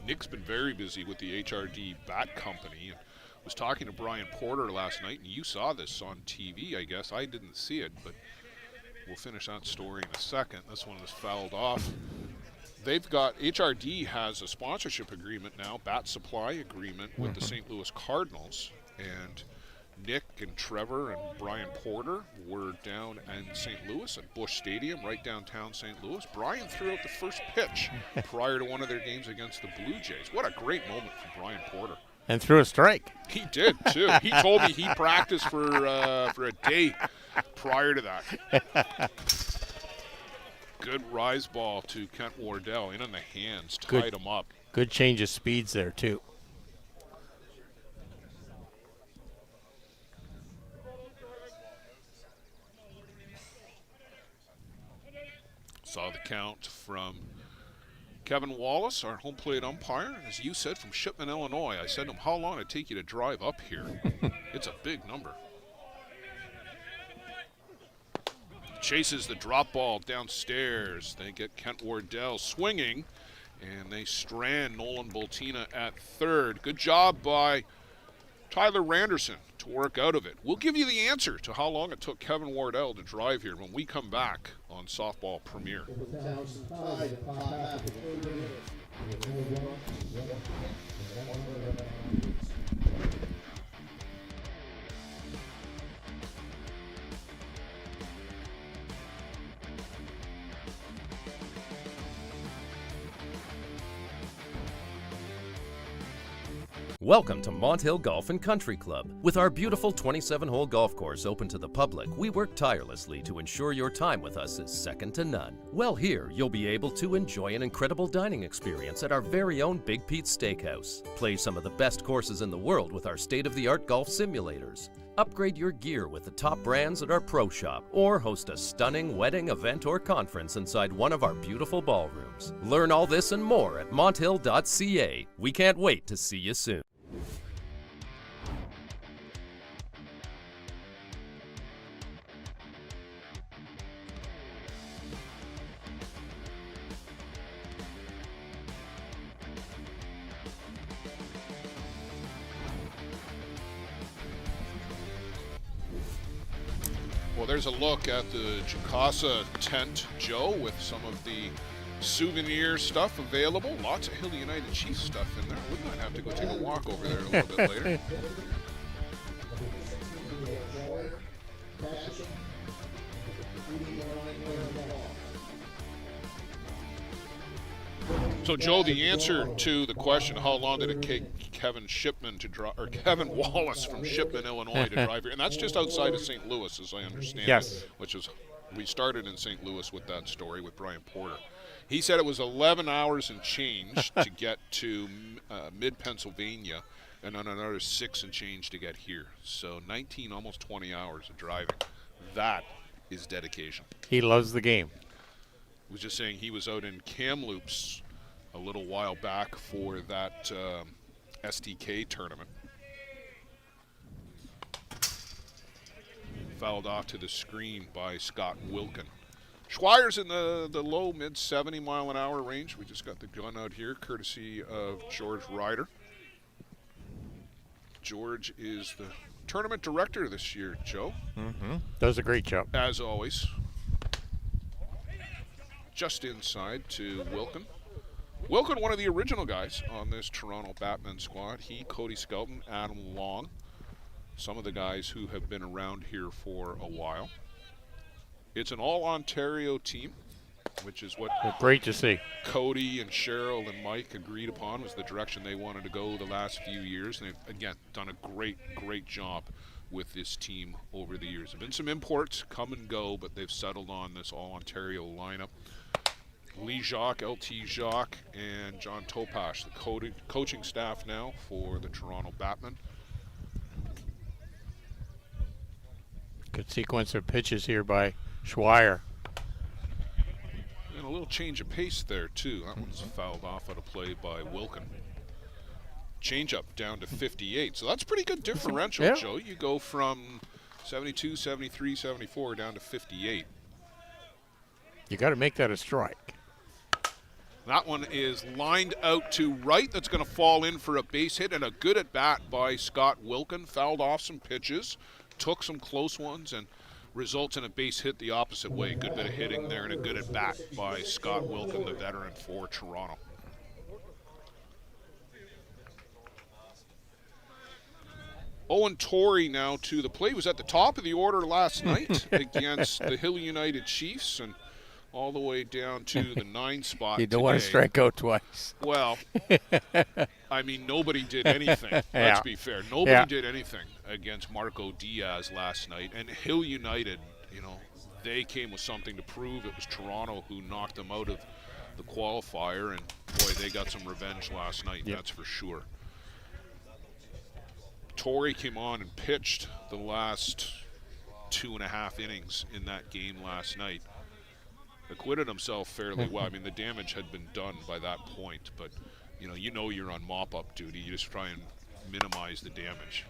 Nick's been very busy with the HRD Bat Company. And was talking to Brian Porter last night, and you saw this on TV, I guess. I didn't see it, but we'll finish that story in a second. This one was fouled off. They've got, HRD has a sponsorship agreement now, bat supply agreement with the St. Louis Cardinals, and Nick and Trevor and Brian Porter were down in St. Louis at Busch Stadium, right downtown St. Louis. Brian threw out the first pitch prior to one of their games against the Blue Jays. What a great moment for Brian Porter. And threw a strike. He did, too. He told me he practiced for a day prior to that. Good rise ball to Kent Wardell. In on the hands, tied him up. Good change of speeds there, too. Saw the count from Kevin Wallace, our home plate umpire. As you said, from Shipman, Illinois. I said to him, how long did it take you to drive up here? It's a big number. Chases the drop ball downstairs. They get Kent Wardell swinging, and they strand Nolan Bultina at third. Good job by Tyler Randerson to work out of it. We'll give you the answer to how long it took Kevin Wardell to drive here when we come back on Softball Premier. Welcome to Mont Hill Golf and Country Club. With our beautiful 27-hole golf course open to the public, we work tirelessly to ensure your time with us is second to none. Well, here you'll be able to enjoy an incredible dining experience at our very own Big Pete's Steakhouse. Play some of the best courses in the world with our state-of-the-art golf simulators. Upgrade your gear with the top brands at our pro shop, or host a stunning wedding, event, or conference inside one of our beautiful ballrooms. Learn all this and more at monthill.ca. We can't wait to see you soon. Well, there's a look at the Jacasa tent, Joe, with some of the souvenir stuff available. Lots of Hill United Chiefs stuff in there. We might have to go take a walk over there a little bit later. So, Joe, the answer to the question, how long did it take Kevin Wallace from Shipman, Illinois to drive here? And that's just outside of St. Louis, as I understand Yes. it, which is, we started in St. Louis with that story with Brian Porter. He said it was 11 hours and change to get to mid-Pennsylvania, and then another 6 and change to get here. So 19, almost 20 hours of driving. That is dedication. He loves the game. I was just saying he was out in Kamloops a little while back for that STK tournament. Fouled off to the screen by Scott Wilkin. Schweier's in the low mid 70 mile an hour range. We just got the gun out here courtesy of George Ryder. George is the tournament director this year, Joe. Does a great job. As always. Just inside to Wilkin. Wilkin, one of the original guys on this Toronto Batman squad. He, Cody Skelton, Adam Long. Some of the guys who have been around here for a while. It's an all-Ontario team, which is what Great to see. Cody and Cheryl and Mike agreed upon was the direction they wanted to go the last few years. And they've, again, done a great job with this team over the years. There have been some imports come and go, but they've settled on this all-Ontario lineup. Lee Jacques, LT Jacques, and John Topash, the coaching staff now for the Toronto Batmen. Good sequence of pitches here by Schweier. And a little change of pace there, too. That one's fouled off out of play by Wilkin. Changeup down to 58. So that's pretty good differential, Yeah. Joe. You go from 72, 73, 74 down to 58. You got to make that a strike. That one is lined out to right. That's going to fall in for a base hit and a good at bat by Scott Wilkin. Fouled off some pitches, took some close ones, and results in a base hit the opposite way. Good bit of hitting there and a good at bat by Scott Wilkin, the veteran for Toronto. Owen Torrey now to the plate. Was at the top of the order last night against the Hill United Chiefs and all the way down to the 9 spot. You don't want to strike out twice. Well, I mean, nobody did anything. Let's Yeah. be fair. Nobody Yeah. did anything against Marco Diaz last night. And Hill United, you know, they came with something to prove. It was Toronto who knocked them out of the qualifier. And, boy, they got some revenge last night, Yep. that's for sure. Torrey came on and pitched the last 2.5 innings in that game last night. Acquitted himself fairly well. I mean, the damage had been done by that point, but you know you're on mop-up duty. You just try and minimize the damage.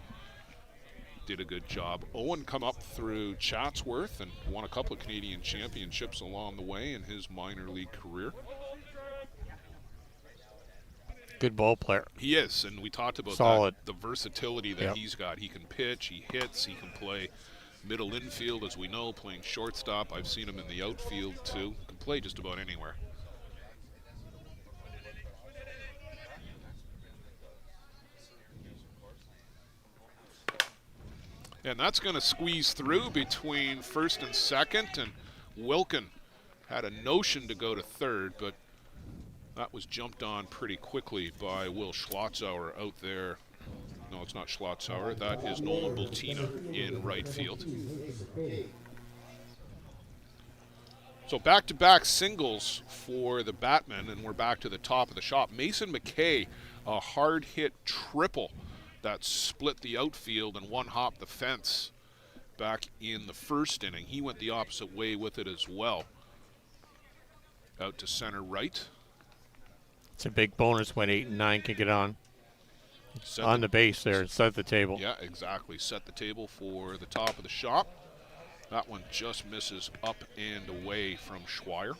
Did a good job. Owen come up through Chatsworth and won a couple of Canadian championships along the way in his minor league career. Good ball player. He is, and we talked about Solid. that, the versatility that Yep. he's got. He can pitch, he hits, he can play middle infield, as we know, playing shortstop. I've seen him in the outfield, too. Can play just about anywhere. And that's going to squeeze through between first and second, and Wilkin had a notion to go to third, but that was jumped on pretty quickly by Will Schlotzauer out there. No, it's not Schlotzauer. That is Nolan Bultina in right field. So back-to-back singles for the Batmen, and we're back to the top of the shop. Mason McKay, a hard-hit triple that split the outfield and one-hop the fence back in the first inning. He went the opposite way with it as well. Out to center right. It's a big bonus when 8 and 9 can get on Set the base there and set the table. Yeah, exactly. Set the table for the top of the shop. That one just misses up and away from Schweier.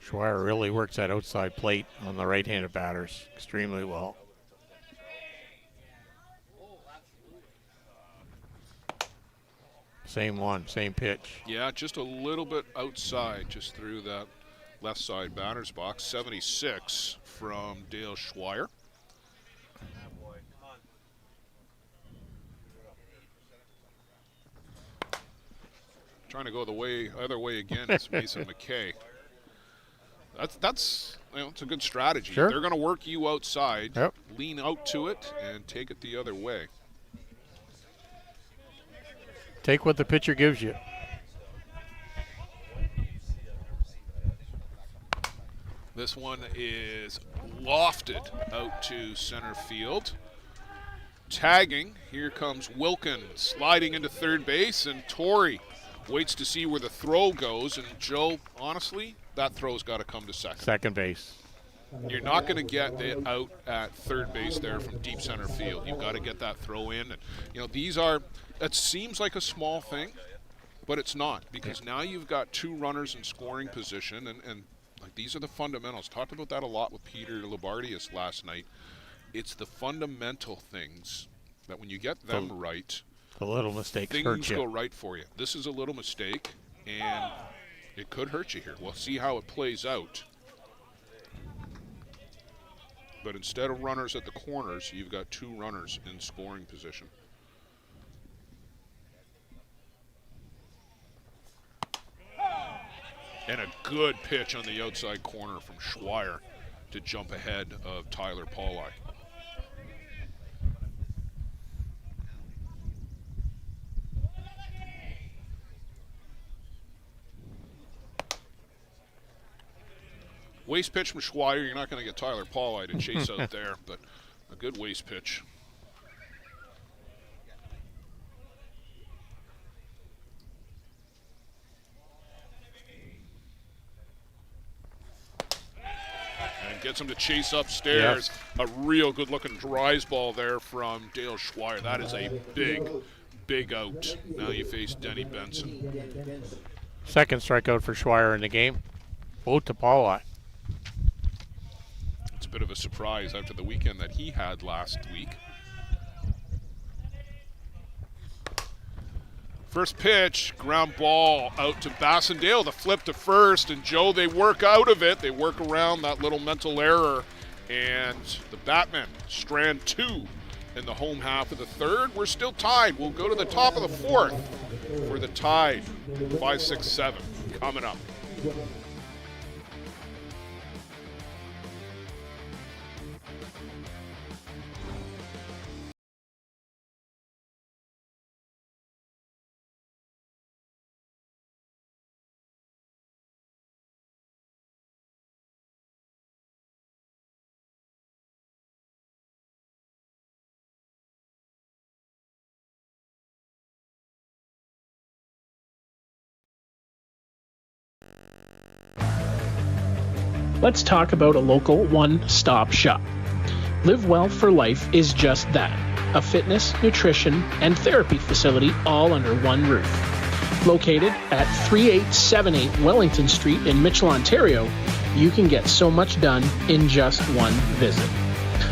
Schweier really works that outside plate on the right-handed batters extremely well. Same one, same pitch. Yeah, just a little bit outside, just through that left side batter's box. 76 from Dale Schweier. Trying to go the other way again is Mason McKay. That's it's a good strategy. Sure. They're going to work you outside, Yep. lean out to it, and take it the other way. Take what the pitcher gives you. This one is lofted out to center field. Tagging, here comes Wilkins sliding into third base, and Torrey waits to see where the throw goes. And Joe, honestly, that throw's got to come to second. Second base. You're not going to get it out at third base there from deep center field. You've got to get that throw in. And, these are, it seems like a small thing, but it's not, because now you've got two runners in scoring position, and like these are the fundamentals. Talked about that a lot with Peter Labardius last night. It's the fundamental things that when you get them right, the little mistakes hurt things you. go right for you. This is a little mistake, and it could hurt you here. We'll see how it plays out. But instead of runners at the corners, you've got two runners in scoring position. And a good pitch on the outside corner from Schweier to jump ahead of Tyler Pauli. Waste pitch from Schweier. You're not going to get Tyler Pauli to chase out there, but a good waste pitch. And gets him to chase upstairs. Yes. A real good-looking dries ball there from Dale Schweier. That is a big, big out. Now you face Denny Benson. Second strikeout for Schweier in the game. Both to Pauli. It's a bit of a surprise after the weekend that he had last week. First pitch, ground ball out to Bassendale. The flip to first, and Joe, they work out of it. They work around that little mental error, and the Batmen strand two in the home half of the third. We're still tied. We'll go to the top of the fourth for the tie. 5-6-7 coming up. Let's talk about a local one-stop shop. Live Well for Life is just that, a fitness, nutrition, and therapy facility all under one roof. Located at 3878 Wellington Street in Mitchell, Ontario, you can get so much done in just one visit.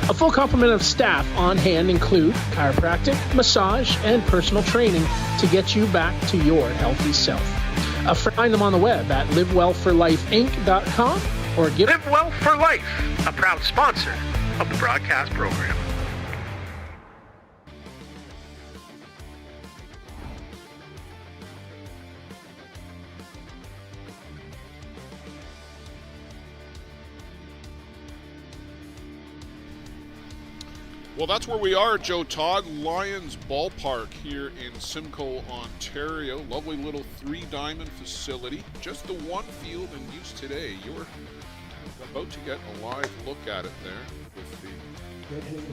A full complement of staff on hand include chiropractic, massage, and personal training to get you back to your healthy self. Find them on the web at livewellforlifeinc.com or give Live Well for Life, a proud sponsor of the broadcast program. Well, that's where we are, Joe Todd, Lions Ballpark here in Simcoe, Ontario. Lovely little three-diamond facility. Just the one field in use today. You're about to get a live look at it there with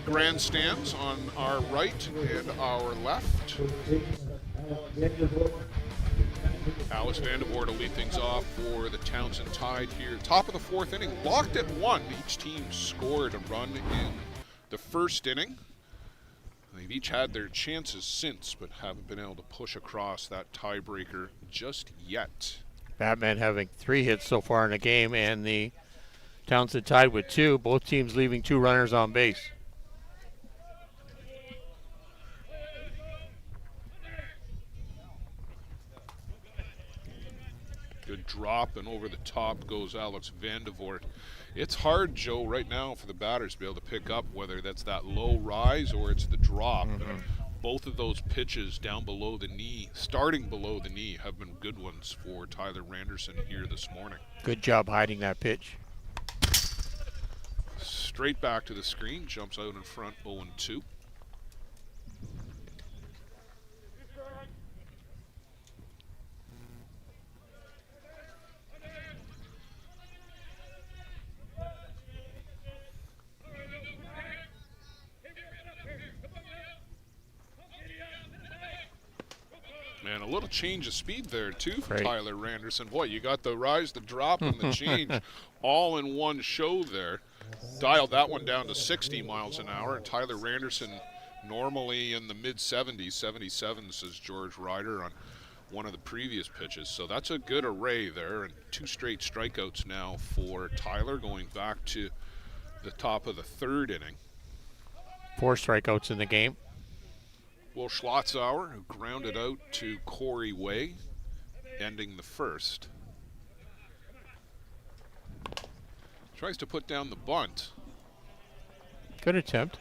the grandstands on our right and our left. Alice Vandervoort to lead things off for the Townsend Tide here. Top of the fourth inning, locked at 1. Each team scored a run in the first inning. They've each had their chances since, but haven't been able to push across that tiebreaker just yet. Batman having 3 hits so far in the game, and the Townsend tied with 2. Both teams leaving 2 runners on base. Good drop, and over the top goes Alex Vandervoort. It's hard, Joe, right now for the batters to be able to pick up whether that's that low rise or it's the drop. both of those pitches down below the knee, starting below the knee, have been good ones for Tyler Randerson here this morning. Good job hiding that pitch. Straight back to the screen, jumps out in front 0-2. Man, a little change of speed there, too, for Tyler Randerson. Boy, you got the rise, the drop, and the change all in one show there. Dialed that one down to 60 miles an hour, and Tyler Randerson normally in the mid-70s, 77, says George Ryder on one of the previous pitches. So that's a good array there, and 2 straight strikeouts now for Tyler, going back to the top of the 3rd inning. 4 strikeouts in the game. Will Schlotzauer, who grounded out to Corey Way, ending the 1st. Tries to put down the bunt. Good attempt.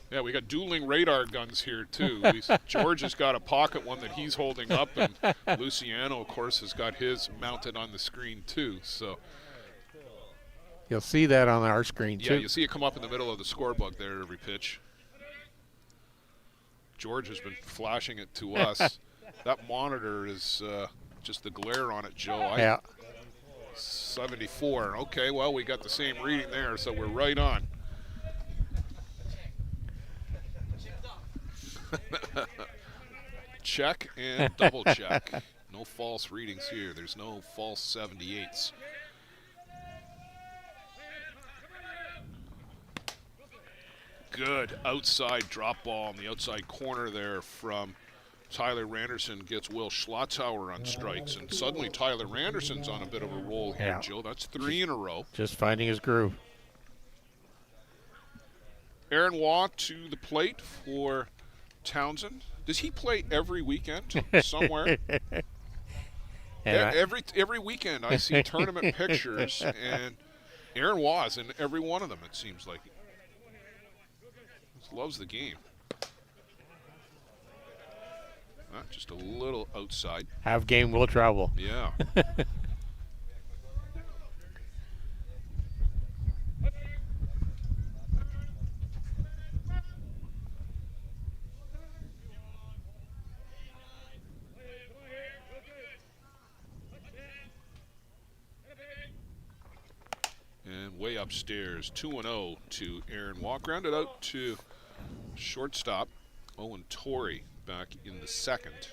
Yeah, we got dueling radar guns here, too. George has got a pocket one that he's holding up, and Luciano, of course, has got his mounted on the screen, too. So you'll see that on our screen, too. Yeah, you see it come up in the middle of the scorebook there every pitch. George has been flashing it to us. That monitor is just the glare on it, Joe. Yeah. 74. Okay, well, we got the same reading there, so we're right on. Check and double check. No false readings here. There's no false 78s. Good outside drop ball in the outside corner there from Tyler Randerson. Gets Will Schlotzauer on strikes, and suddenly Tyler Randerson's on a bit of a roll here, Joe. That's 3 in a row. Just finding his groove. Aaron Waugh to the plate for Townsend. Does he play every weekend somewhere? Every weekend I see tournament pictures, and Aaron Waugh is in every one of them, it seems like. Just loves the game. Just a little outside. Have game will travel. Yeah. And way upstairs, 2-0 to Aaron Waugh. Grounded out to shortstop, Owen Torrey, back in the 2nd.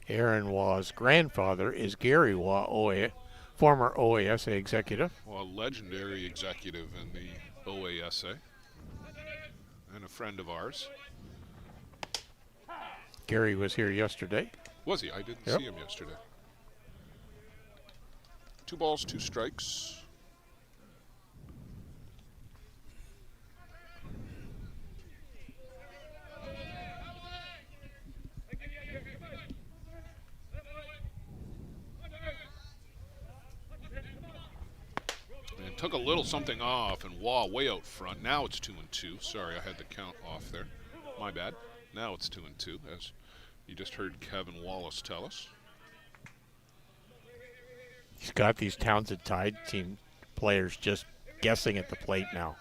Aaron Waugh's grandfather is Gary Waugh, former OASA executive. Well, a legendary executive in the OASA. And a friend of ours. Gary was here yesterday. Was he? I didn't see him yesterday. 2 balls, 2 strikes. And took a little something off, and Waugh way out front. Now it's 2-2. Sorry, I had the count off there. My bad. Now it's 2-2, as you just heard Kevin Wallace tell us. He's got these Townsend Tide team players just guessing at the plate now.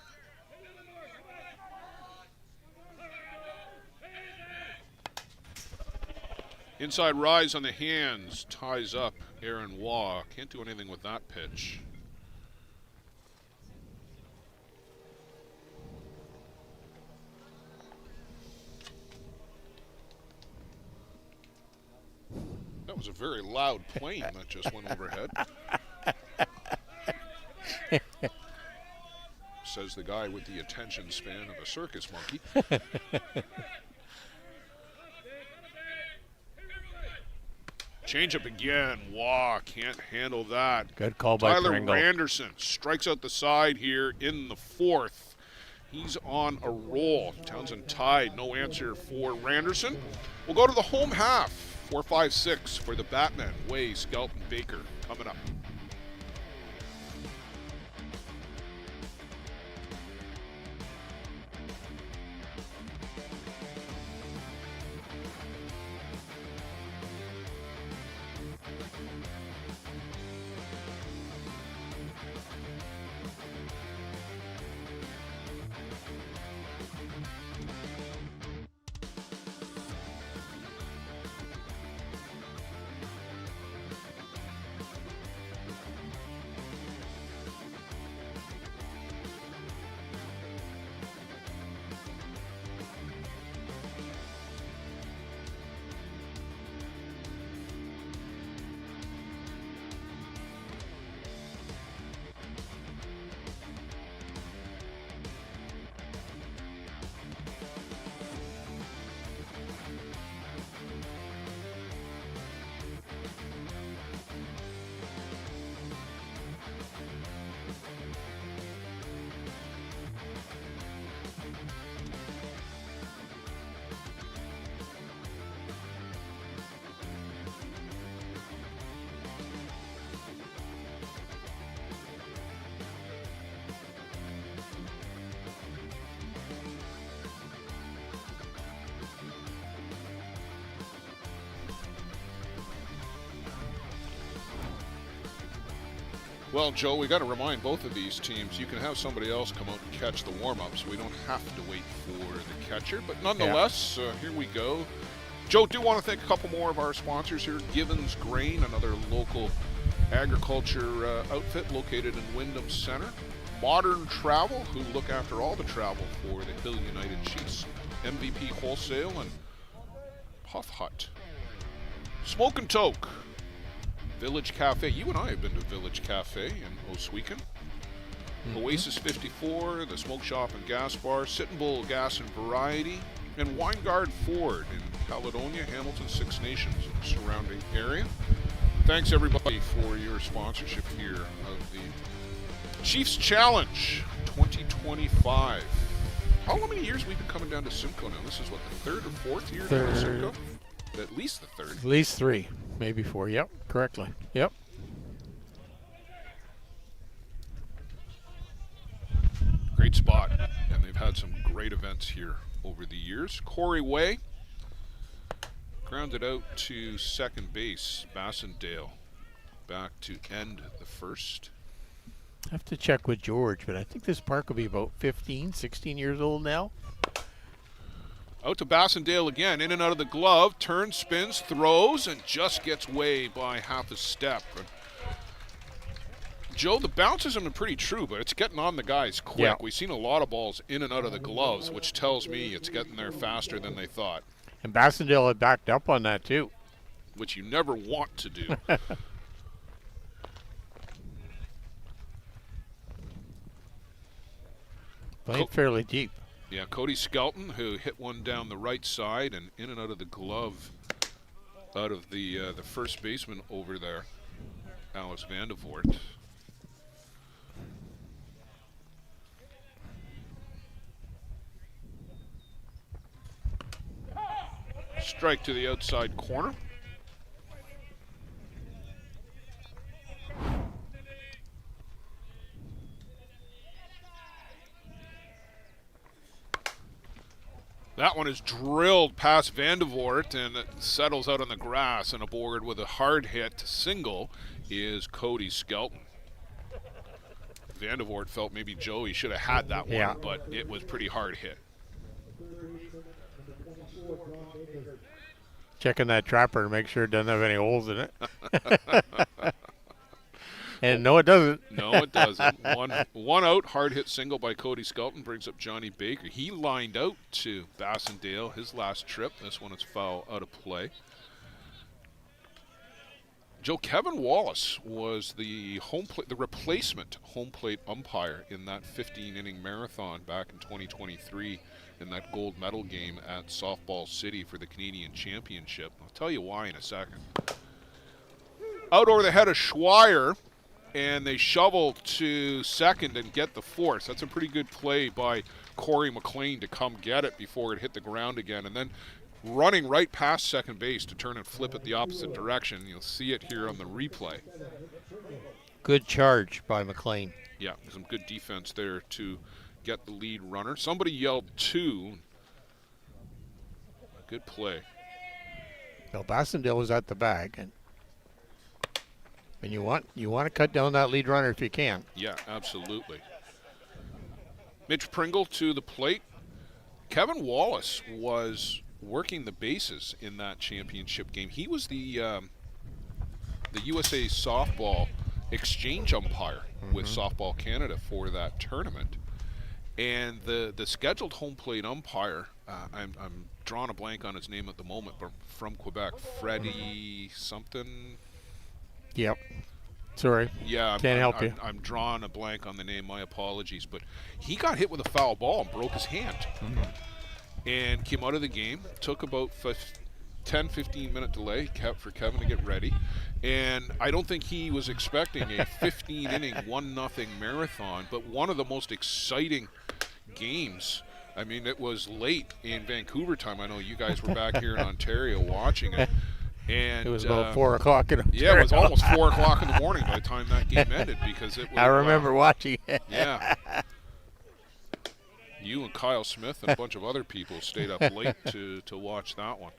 Inside rise on the hands, ties up Aaron Waugh. Can't do anything with that pitch. That was a very loud plane that just went overhead. Says the guy with the attention span of a circus monkey. Change up again. Waugh can't handle that. Good call by Tyler Pringle. Randerson strikes out the side here in the 4th. He's on a roll. Townsend tied. No answer for Randerson. We'll go to the home half. 4-5-6 for the Batmen. Way, Skelton, Baker coming up. Well, Joe, we got to remind both of these teams, you can have somebody else come out and catch the warm-up, so we don't have to wait for the catcher. But nonetheless, here we go. Joe, do want to thank a couple more of our sponsors here. Givens Grain, another local agriculture outfit located in Wyndham Center. Modern Travel, who look after all the travel for the Hill United Chiefs. MVP Wholesale and Puff Hut. Smoke and Toke. Village Cafe. You and I have been to Village Cafe in Oswegan. Oasis 54, the Smoke Shop and Gas Bar, Sitting Bull Gas and Variety, and Weingard Ford in Caledonia, Hamilton, Six Nations, and the surrounding area. Thanks everybody for your sponsorship here of the Chiefs Challenge 2025. How many years we've been coming down to Simcoe now? This is what, the third or fourth year down to Simcoe? At least the third. At least 3, maybe 4. Yep, correctly. Yep. Great spot, and they've had some great events here over the years. Corey Way grounded out to second base. Bassendale back to end the first. I have to check with George, but I think this park will be about 15, 16 years old now. Out to Bassendale again, in and out of the glove, turns, spins, throws, and just gets way by half a step. And Joe, the bounces have been pretty true, but it's getting on the guys quick. Yeah. We've seen a lot of balls in and out of the gloves, which tells me it's getting there faster than they thought. And Bassendale had backed up on that too. Which you never want to do. Playing fairly deep. Yeah, Cody Skelton, who hit one down the right side and in and out of the glove out of the first baseman over there, Alice Vandevoort. Strike to the outside corner. That one is drilled past Vandevoort, and it settles out on the grass, and aboard with a hard hit single is Cody Skelton. Vandevoort felt maybe Joey should have had that one, but it was pretty hard hit. Checking that trapper to make sure it doesn't have any holes in it. And no, it doesn't. No, it doesn't. One out, hard hit single by Cody Skelton brings up Johnny Baker. He lined out to Bassendale his last trip. This one is foul out of play. Joe, Kevin Wallace was the replacement home plate umpire in that 15-inning marathon back in 2023 in that gold medal game at Softball City for the Canadian Championship. I'll tell you why in a second. Out over the head of Schweier, and they shovel to second and get the force. That's a pretty good play by Corey McLean to come get it before it hit the ground again, and then running right past second base to turn and flip it the opposite direction. You'll see it here on the replay. Good charge by McLean. Yeah, some good defense there to get the lead runner. Somebody yelled 2. Good play. Well, Bassendale was at the bag, and you want to cut down that lead runner if you can. Yeah, absolutely. Mitch Pringle to the plate. Kevin Wallace was working the bases in that championship game. He was the USA softball exchange umpire with Softball Canada for that tournament. And the scheduled home plate umpire, I'm drawing a blank on his name at the moment, but from Quebec, Freddie something. Yep. Sorry. Yeah, Can't help you. I'm drawing a blank on the name. My apologies. But he got hit with a foul ball and broke his hand. And came out of the game. Took about 10-15 minute delay for Kevin to get ready. And I don't think he was expecting a 15-inning, 1-0 marathon, but one of the most exciting games. I mean, it was late in Vancouver time. I know you guys were back here in Ontario watching it. And it was about 4 o'clock in the Yeah, it was almost 4 o'clock in the morning by the time that game ended, because it was. I remember watching it. Yeah. You and Kyle Smith and a bunch of other people stayed up late to watch that one.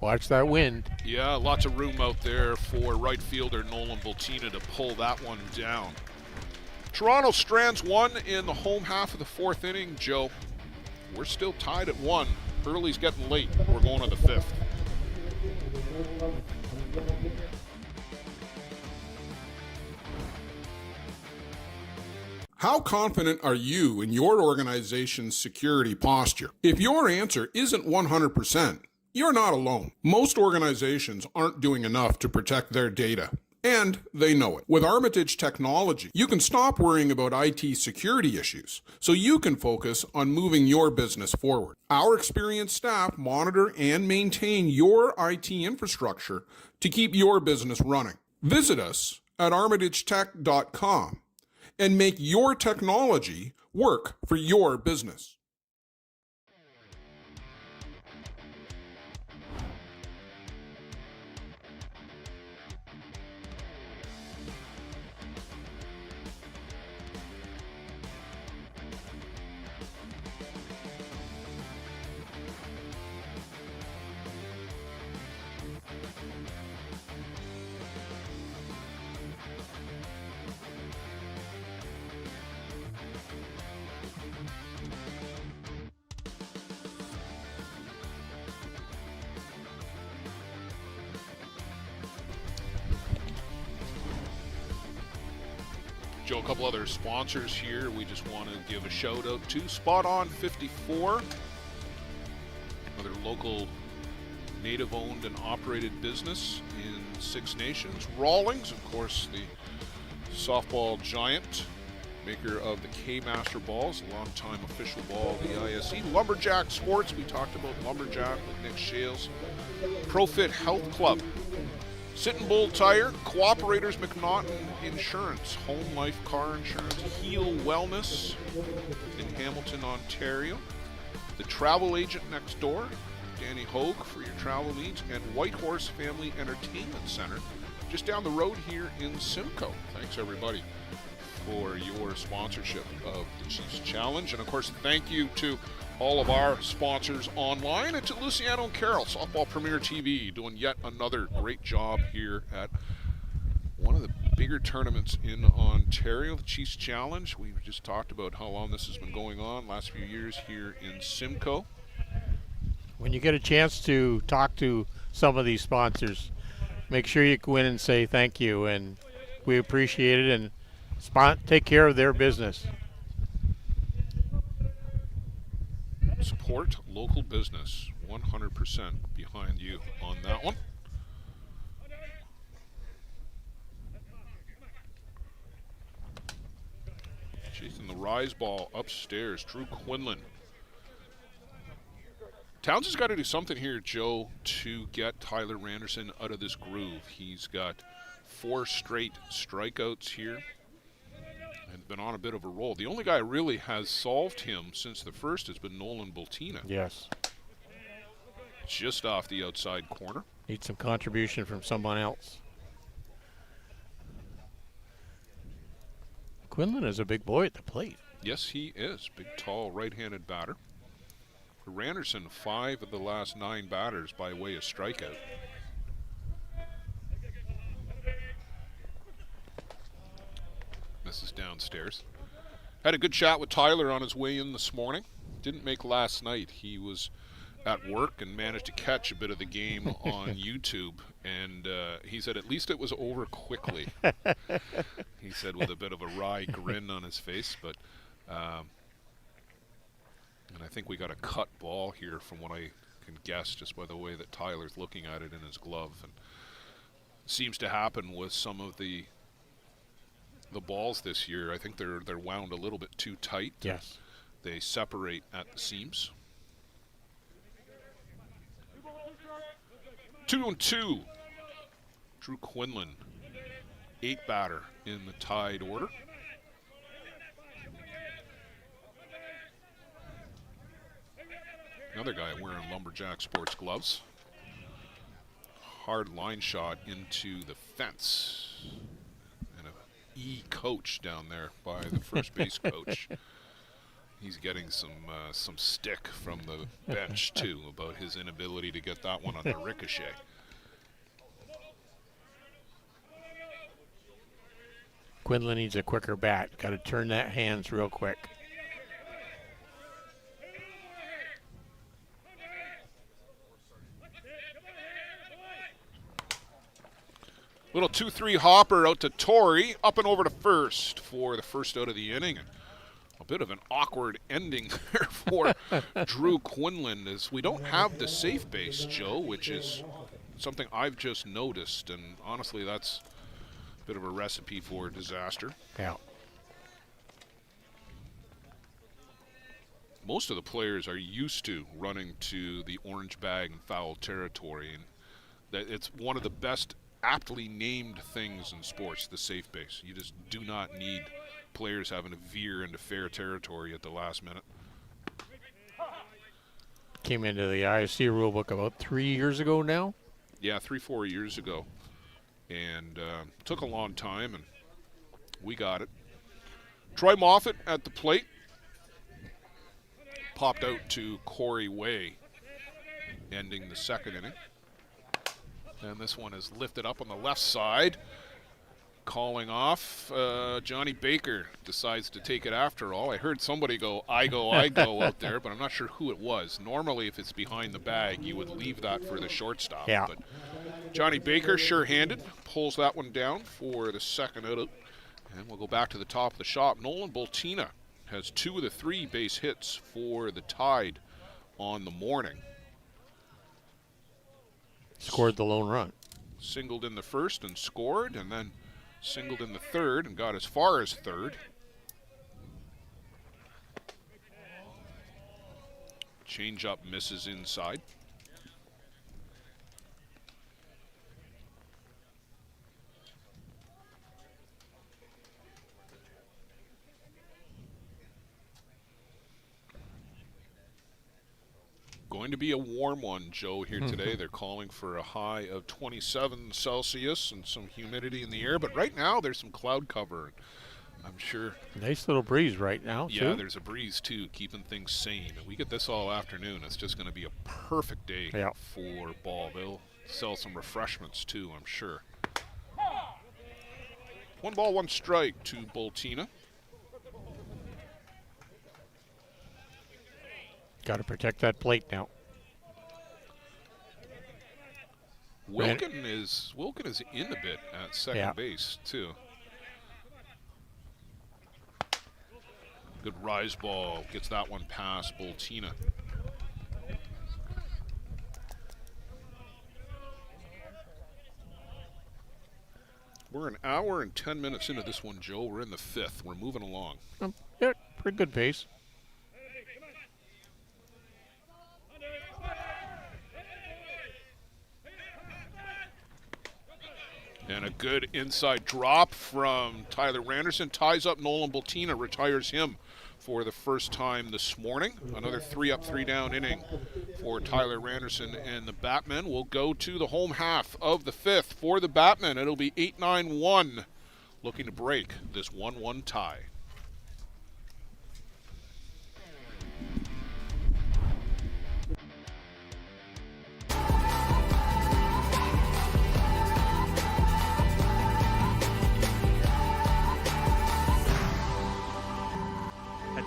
Watch that wind. Yeah, lots of room out there for right fielder Nolan Bultina to pull that one down. Toronto strands 1 in the home half of the 4th inning, Joe. We're still tied at 1. Early's getting late. We're going to the 5th. How confident are you in your organization's security posture? If your answer isn't 100%, you're not alone. Most organizations aren't doing enough to protect their data, and they know it. With Armitage Technology, you can stop worrying about IT security issues so you can focus on moving your business forward. Our experienced staff monitor and maintain your IT infrastructure to keep your business running. Visit us at armitagetech.com and make your technology work for your business. Joe, a couple other sponsors here we just want to give a shout out to. Spot On 54, another local native owned and operated business in Six Nations. Rawlings, of course, the softball giant, maker of the K-Master balls, a long-time official ball of the ISE. Lumberjack Sports, we talked about Lumberjack with Nick Shales. ProFit Health Club. Sitting Bull Tire, Cooperators McNaughton Insurance, Home Life Car Insurance, Heal Wellness in Hamilton, Ontario. The Travel Agent Next Door, Danny Hogue for your travel needs, and Whitehorse Family Entertainment Center, just down the road here in Simcoe. Thanks everybody for your sponsorship of the Chiefs Challenge. And of course, thank you to all of our sponsors online, and to Luciano and Carroll, Softball Premier TV, doing yet another great job here at one of the bigger tournaments in Ontario, the Chiefs Challenge. We just talked about how long this has been going on, last few years here in Simcoe. When you get a chance to talk to some of these sponsors, make sure you go in and say thank you, and we appreciate it, and take care of their business. Support local business, 100% behind you on that one. Chasing the rise ball upstairs, Drew Quinlan. Townsend's got to do something here, Joe, to get Tyler Randerson out of this groove. He's got 4 straight strikeouts here and been on a bit of a roll. The only guy really has solved him since the first has been Nolan Bultina. Yes. Just off the outside corner. Need some contribution from someone else. Quinlan is a big boy at the plate. Yes, he is. Big, tall, right-handed batter. For Randerson, 5 of the last 9 batters by way of strikeout. This is downstairs. Had a good chat with Tyler on his way in this morning. Didn't make last night. He was at work and managed to catch a bit of the game on YouTube. And he said at least it was over quickly. He said with a bit of a wry grin on his face. But and I think we got a cut ball here from what I can guess just by the way that Tyler's looking at it in his glove. And it seems to happen with some of the balls this year. I think they're wound a little bit too tight. Yes. They separate at the seams. 2-2. Drew Quinlan, 8 batter in the tied order. Another guy wearing Lumberjack sports gloves. Hard line shot into the fence. And a coach down there by the first base coach. He's getting some stick from the bench too about his inability to get that one on the ricochet. Quinlan needs a quicker bat. Got to turn that hands real quick. Little 2-3 hopper out to Torrey, up and over to first for the first out of the inning. A bit of an awkward ending there for Drew Quinlan, as we don't have the safe base, Joe, which is something I've just noticed, and honestly that's a bit of a recipe for disaster. Yeah. Most of the players are used to running to the orange bag and foul territory, and that it's one of the best aptly named things in sports, the safe base. You just do not need players having to veer into fair territory at the last minute. Came into the ISC rulebook about 3 years ago now. Yeah, 3-4 years ago. And took a long time, and we got it. Troy Moffitt at the plate. Popped out to Corey Way, ending the second inning. And this one is lifted up on the left side. Calling off. Johnny Baker decides to take it after all. I heard somebody go, I go out there, but I'm not sure who it was. Normally, if it's behind the bag, you would leave that for the shortstop. Yeah. But Johnny Baker, sure-handed, pulls that one down for the second out. And we'll go back to the top of the shop. Nolan Bultina has 2 of the 3 base hits for the Tide on the morning. Scored the lone run. Singled in the first and scored, and then singled in the third and got as far as third. Change-up misses inside. Going to be a warm one, Joe, here today. They're calling for a high of 27 Celsius and some humidity in the air. But right now, there's some cloud cover. I'm sure. Nice little breeze right now, yeah, too. There's a breeze, too, keeping things sane. And we get this all afternoon. It's just going to be a perfect day for ball. They'll sell some refreshments, too, I'm sure. 1 ball, 1 strike to Bultina. Got to protect that plate now. Wilkin is in a bit at second base, too. Good rise ball. Gets that one past Bultina. We're an hour and 10 minutes into this one, Joe. We're in the 5th. We're moving along. Yeah, pretty good pace. And a good inside drop from Tyler Randerson. Ties up Nolan Bultina, retires him for the first time this morning. Another 3-up, 3-down inning for Tyler Randerson and the Batmen. Will go to the home half of the fifth for the Batmen. It'll be 8-9-1, looking to break this 1-1 tie.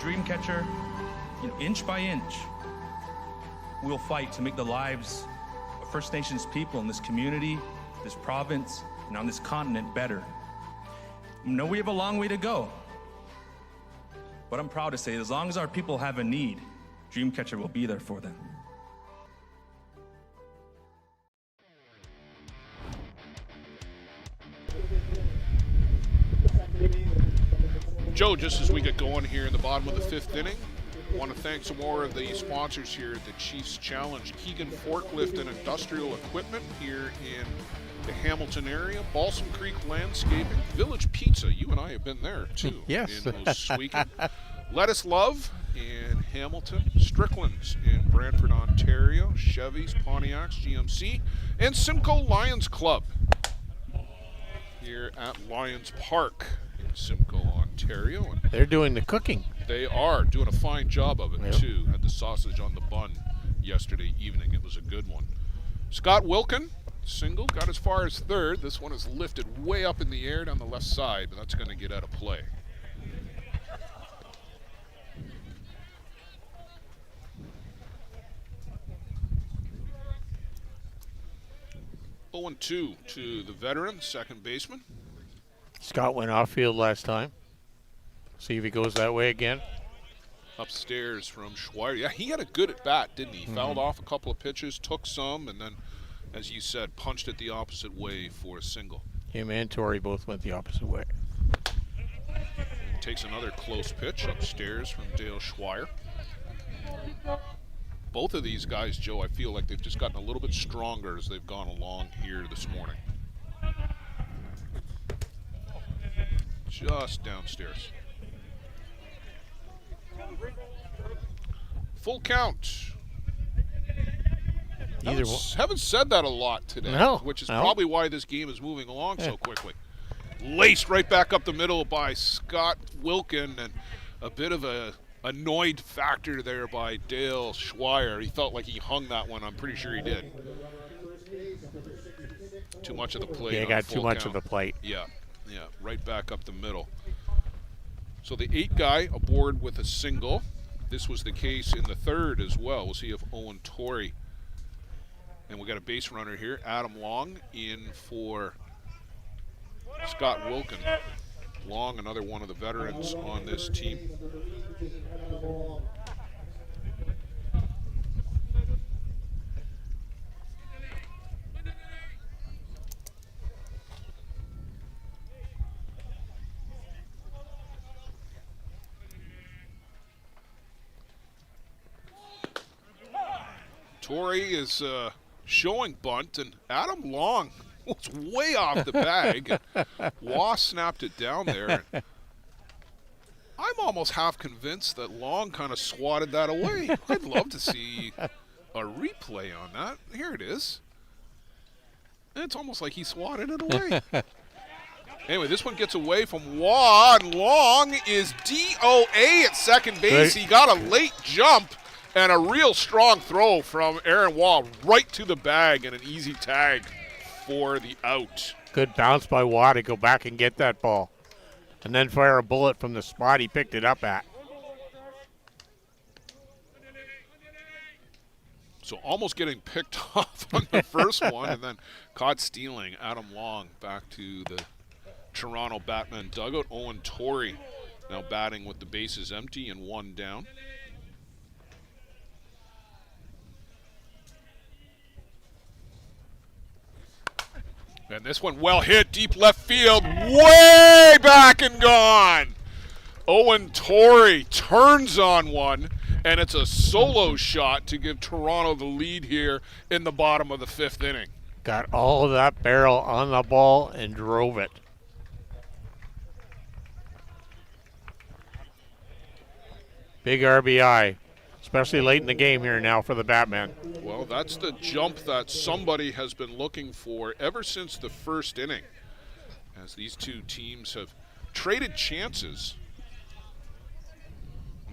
Dreamcatcher, inch by inch, we'll fight to make the lives of First Nations people in this community, this province, and on this continent better. I know we have a long way to go, but I'm proud to say as long as our people have a need, Dreamcatcher will be there for them. Joe, just as we get going here in the bottom of the fifth inning, I want to thank some more of the sponsors here at the Chiefs Challenge. Keegan Forklift and Industrial Equipment here in the Hamilton area. Balsam Creek Landscaping. Village Pizza. You and I have been there, too. Yes. In Oswego. Lettuce Love in Hamilton. Strickland's in Brantford, Ontario. Chevy's, Pontiac's, GMC. And Simcoe Lions Club here at Lions Park. Simcoe, Ontario. And they're doing the cooking. They are doing a fine job of it, too. Had the sausage on the bun yesterday evening. It was a good one. Scott Wilkin, single, got as far as third. This one is lifted way up in the air down the left side, but that's going to get out of play. Oh, 0-2 to the veteran, second baseman. Scott went off field last time. See if he goes that way again. Upstairs from Schweier. Yeah, he had a good at bat, didn't he? Fouled off a couple of pitches, took some, and then, as you said, punched it the opposite way for a single. Him and Torrey both went the opposite way. Takes another close pitch upstairs from Dale Schweier. Both of these guys, Joe, I feel like they've just gotten a little bit stronger as they've gone along here this morning. Just downstairs. Full count. Haven't said that a lot today, which is probably why this game is moving along so quickly. Laced right back up the middle by Scott Wilkin, and a bit of a annoyed factor there by Dale Schweier. He felt like he hung that one. I'm pretty sure he did. Too much of the plate. Yeah, got too much of the plate. Yeah. Yeah, right back up the middle. So the 8 guy aboard with a single. This was the case in the third as well. We'll see if Owen Torrey. And we got a base runner here, Adam Long, in for Scott Wilkin. Long, another one of the veterans on this team. Torrey is showing bunt, and Adam Long was way off the bag. Waugh snapped it down there. I'm almost half convinced that Long kind of swatted that away. I'd love to see a replay on that. Here it is. And it's almost like he swatted it away. Anyway, this one gets away from Waugh, and Long is DOA at second base. He got a late jump. And a real strong throw from Aaron Waugh right to the bag, and an easy tag for the out. Good bounce by Waugh to go back and get that ball. And then fire a bullet from the spot he picked it up at. So almost getting picked off on the first one, and then caught stealing. Adam Long back to the Toronto Batman dugout. Owen Torrey now batting with the bases empty and 1 down. And this one well hit, deep left field, way back and gone. Owen Torrey turns on one, and it's a solo shot to give Toronto the lead here in the bottom of the 5th inning. got all of that barrel on the ball and drove it. Big RBI, especially late in the game here now for the Batman. Well, that's the jump that somebody has been looking for ever since the first inning, as these two teams have traded chances.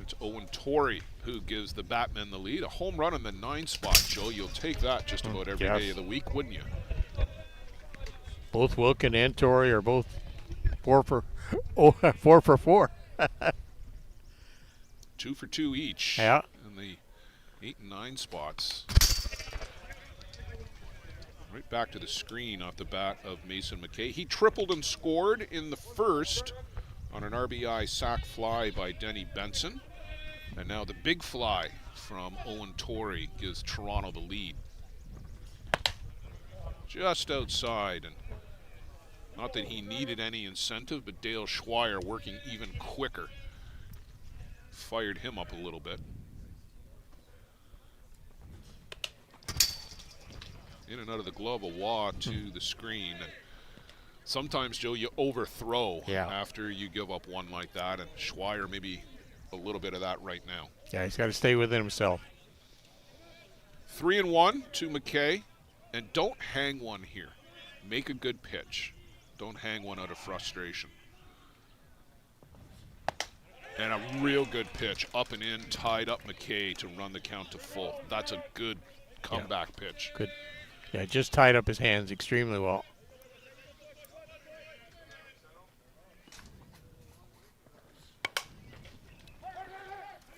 It's Owen Torrey who gives the Batmen the lead. A home run in the 9 spot, Joe. You'll take that just about every day of the week, wouldn't you? Both Wilkin and Torrey are both 4 for 4. 2 for 2 each. Yeah. In the 8 and 9 spots. Right back to the screen off the bat of Mason McKay. He tripled and scored in the first on an RBI sac fly by Denny Benson. And now the big fly from Owen Torrey gives Toronto the lead. Just outside, and not that he needed any incentive, but Dale Schweier working even quicker. Fired him up a little bit. In and out of the glove, a wah to the screen. And sometimes, Joe, you overthrow after you give up one like that, and Schweier maybe a little bit of that right now. Yeah, he's got to stay within himself. 3-1 to McKay, and don't hang one here. Make a good pitch. Don't hang one out of frustration. And a real good pitch, up and in, tied up McKay to run the count to full. That's a good comeback pitch. Good. Yeah, just tied up his hands extremely well.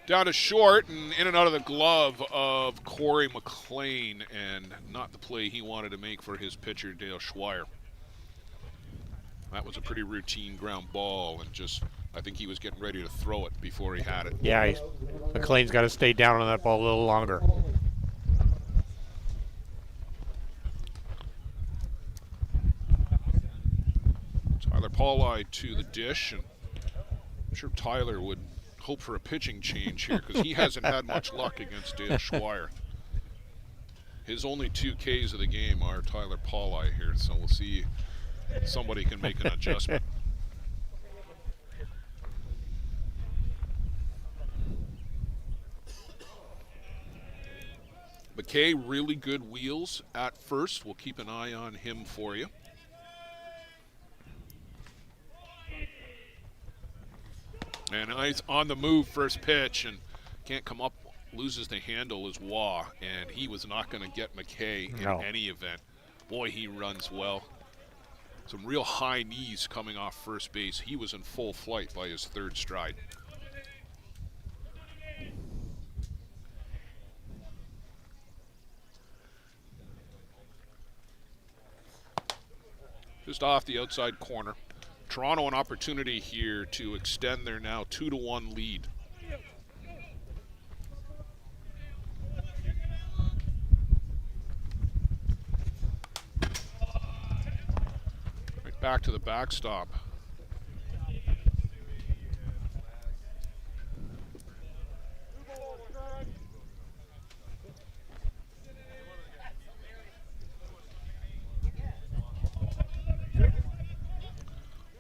Down to short and in and out of the glove of Corey McLean, and not the play he wanted to make for his pitcher, Dale Schweier. That was a pretty routine ground ball, and just, I think he was getting ready to throw it before he had it. Yeah, McLean's got to stay down on that ball a little longer. Tyler Paulai to the dish, and I'm sure Tyler would hope for a pitching change here because he hasn't had much luck against Dale Schweier. His only 2 Ks of the game are Tyler Paulai here, so we'll see if somebody can make an adjustment. McKay, really good wheels at first. We'll keep an eye on him for you. And nice on the move first pitch, and can't come up, loses the handle as Waugh, and he was not going to get McKay in any event. Boy, he runs well. Some real high knees coming off first base. He was in full flight by his 3rd stride. Just off the outside corner. Toronto an opportunity here to extend their now 2-1 lead. Right back to the backstop.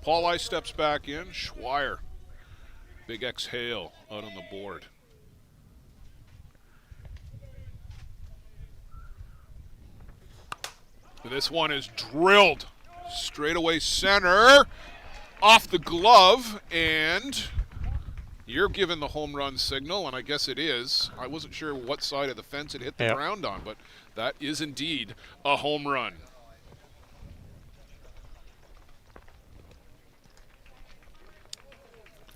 Paulai steps back in. Schweier, big exhale out on the board. This one is drilled straightaway center, off the glove, and you're given the home run signal, and I guess it is. I wasn't sure what side of the fence it hit the ground on, but that is indeed a home run.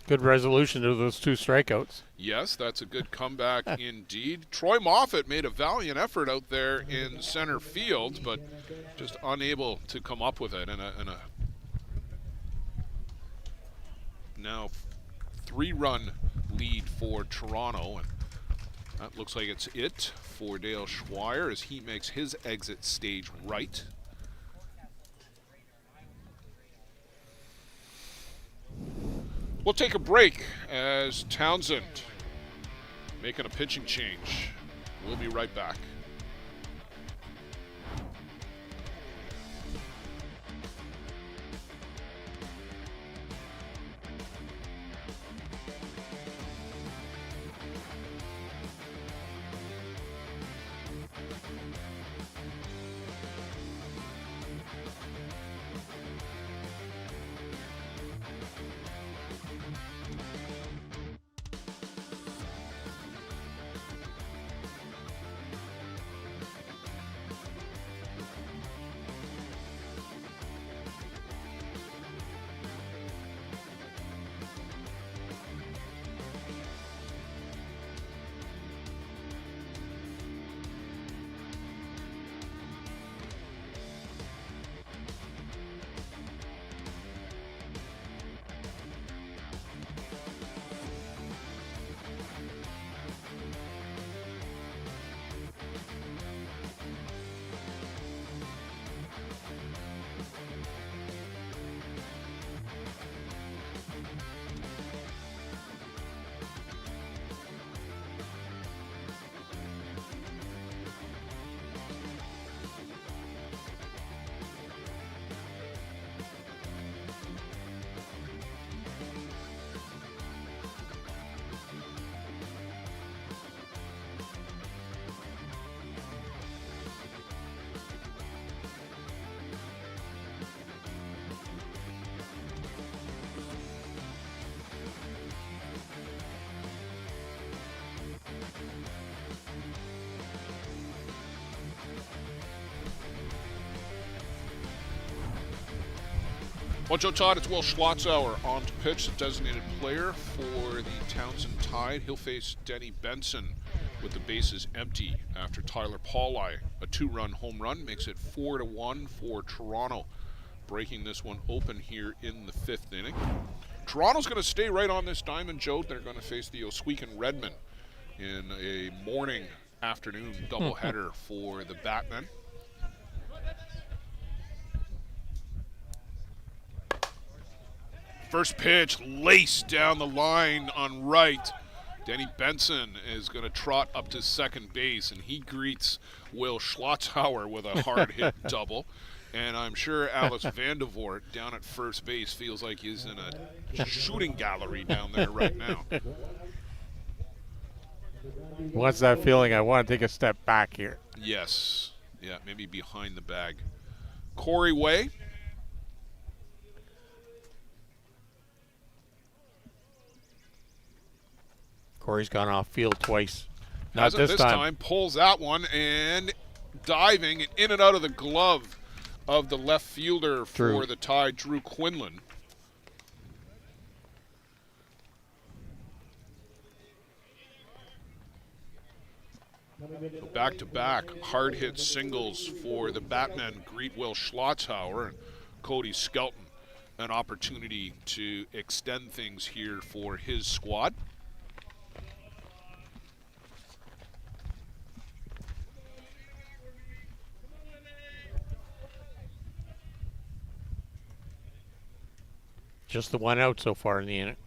Good resolution to those 2 strikeouts. Yes, that's a good comeback indeed. Troy Moffitt made a valiant effort out there in center field, but just unable to come up with it. And a now 3-run lead for Toronto, and that looks like it's it for Dale Schweier as he makes his exit stage right. We'll take a break as Townsend making a pitching change. We'll be right back. Well, Joe Todd, it's Will Schlotzauer on to pitch, the designated player for the Townsend Tide. He'll face Denny Benson with the bases empty after Tyler Pauli, a 2-run home run, makes it 4-1 for Toronto, breaking this one open here in the 5th inning. Toronto's going to stay right on this diamond, Joe. They're going to face the Oswegan Redmen in a morning-afternoon doubleheader for the Batmen. First pitch laced down the line on right. Denny Benson is going to trot up to second base, and he greets Will Schlotzauer with a hard hit double. And I'm sure Alice Vandevoort down at first base feels like he's in a shooting gallery down there right now. What's that feeling? I want to take a step back here. Yes. Yeah, maybe behind the bag. Corey Way. Corey's gone off field twice. Not Hasn't this time. Pulls that one and diving in and out of the glove of the left fielder for the Tide, Drew Quinlan. So back-to-back hard-hit singles for the Batmen greet Will Schlotzauer and Cody Skelton. An opportunity to extend things here for his squad. Just the one out so far in the inning.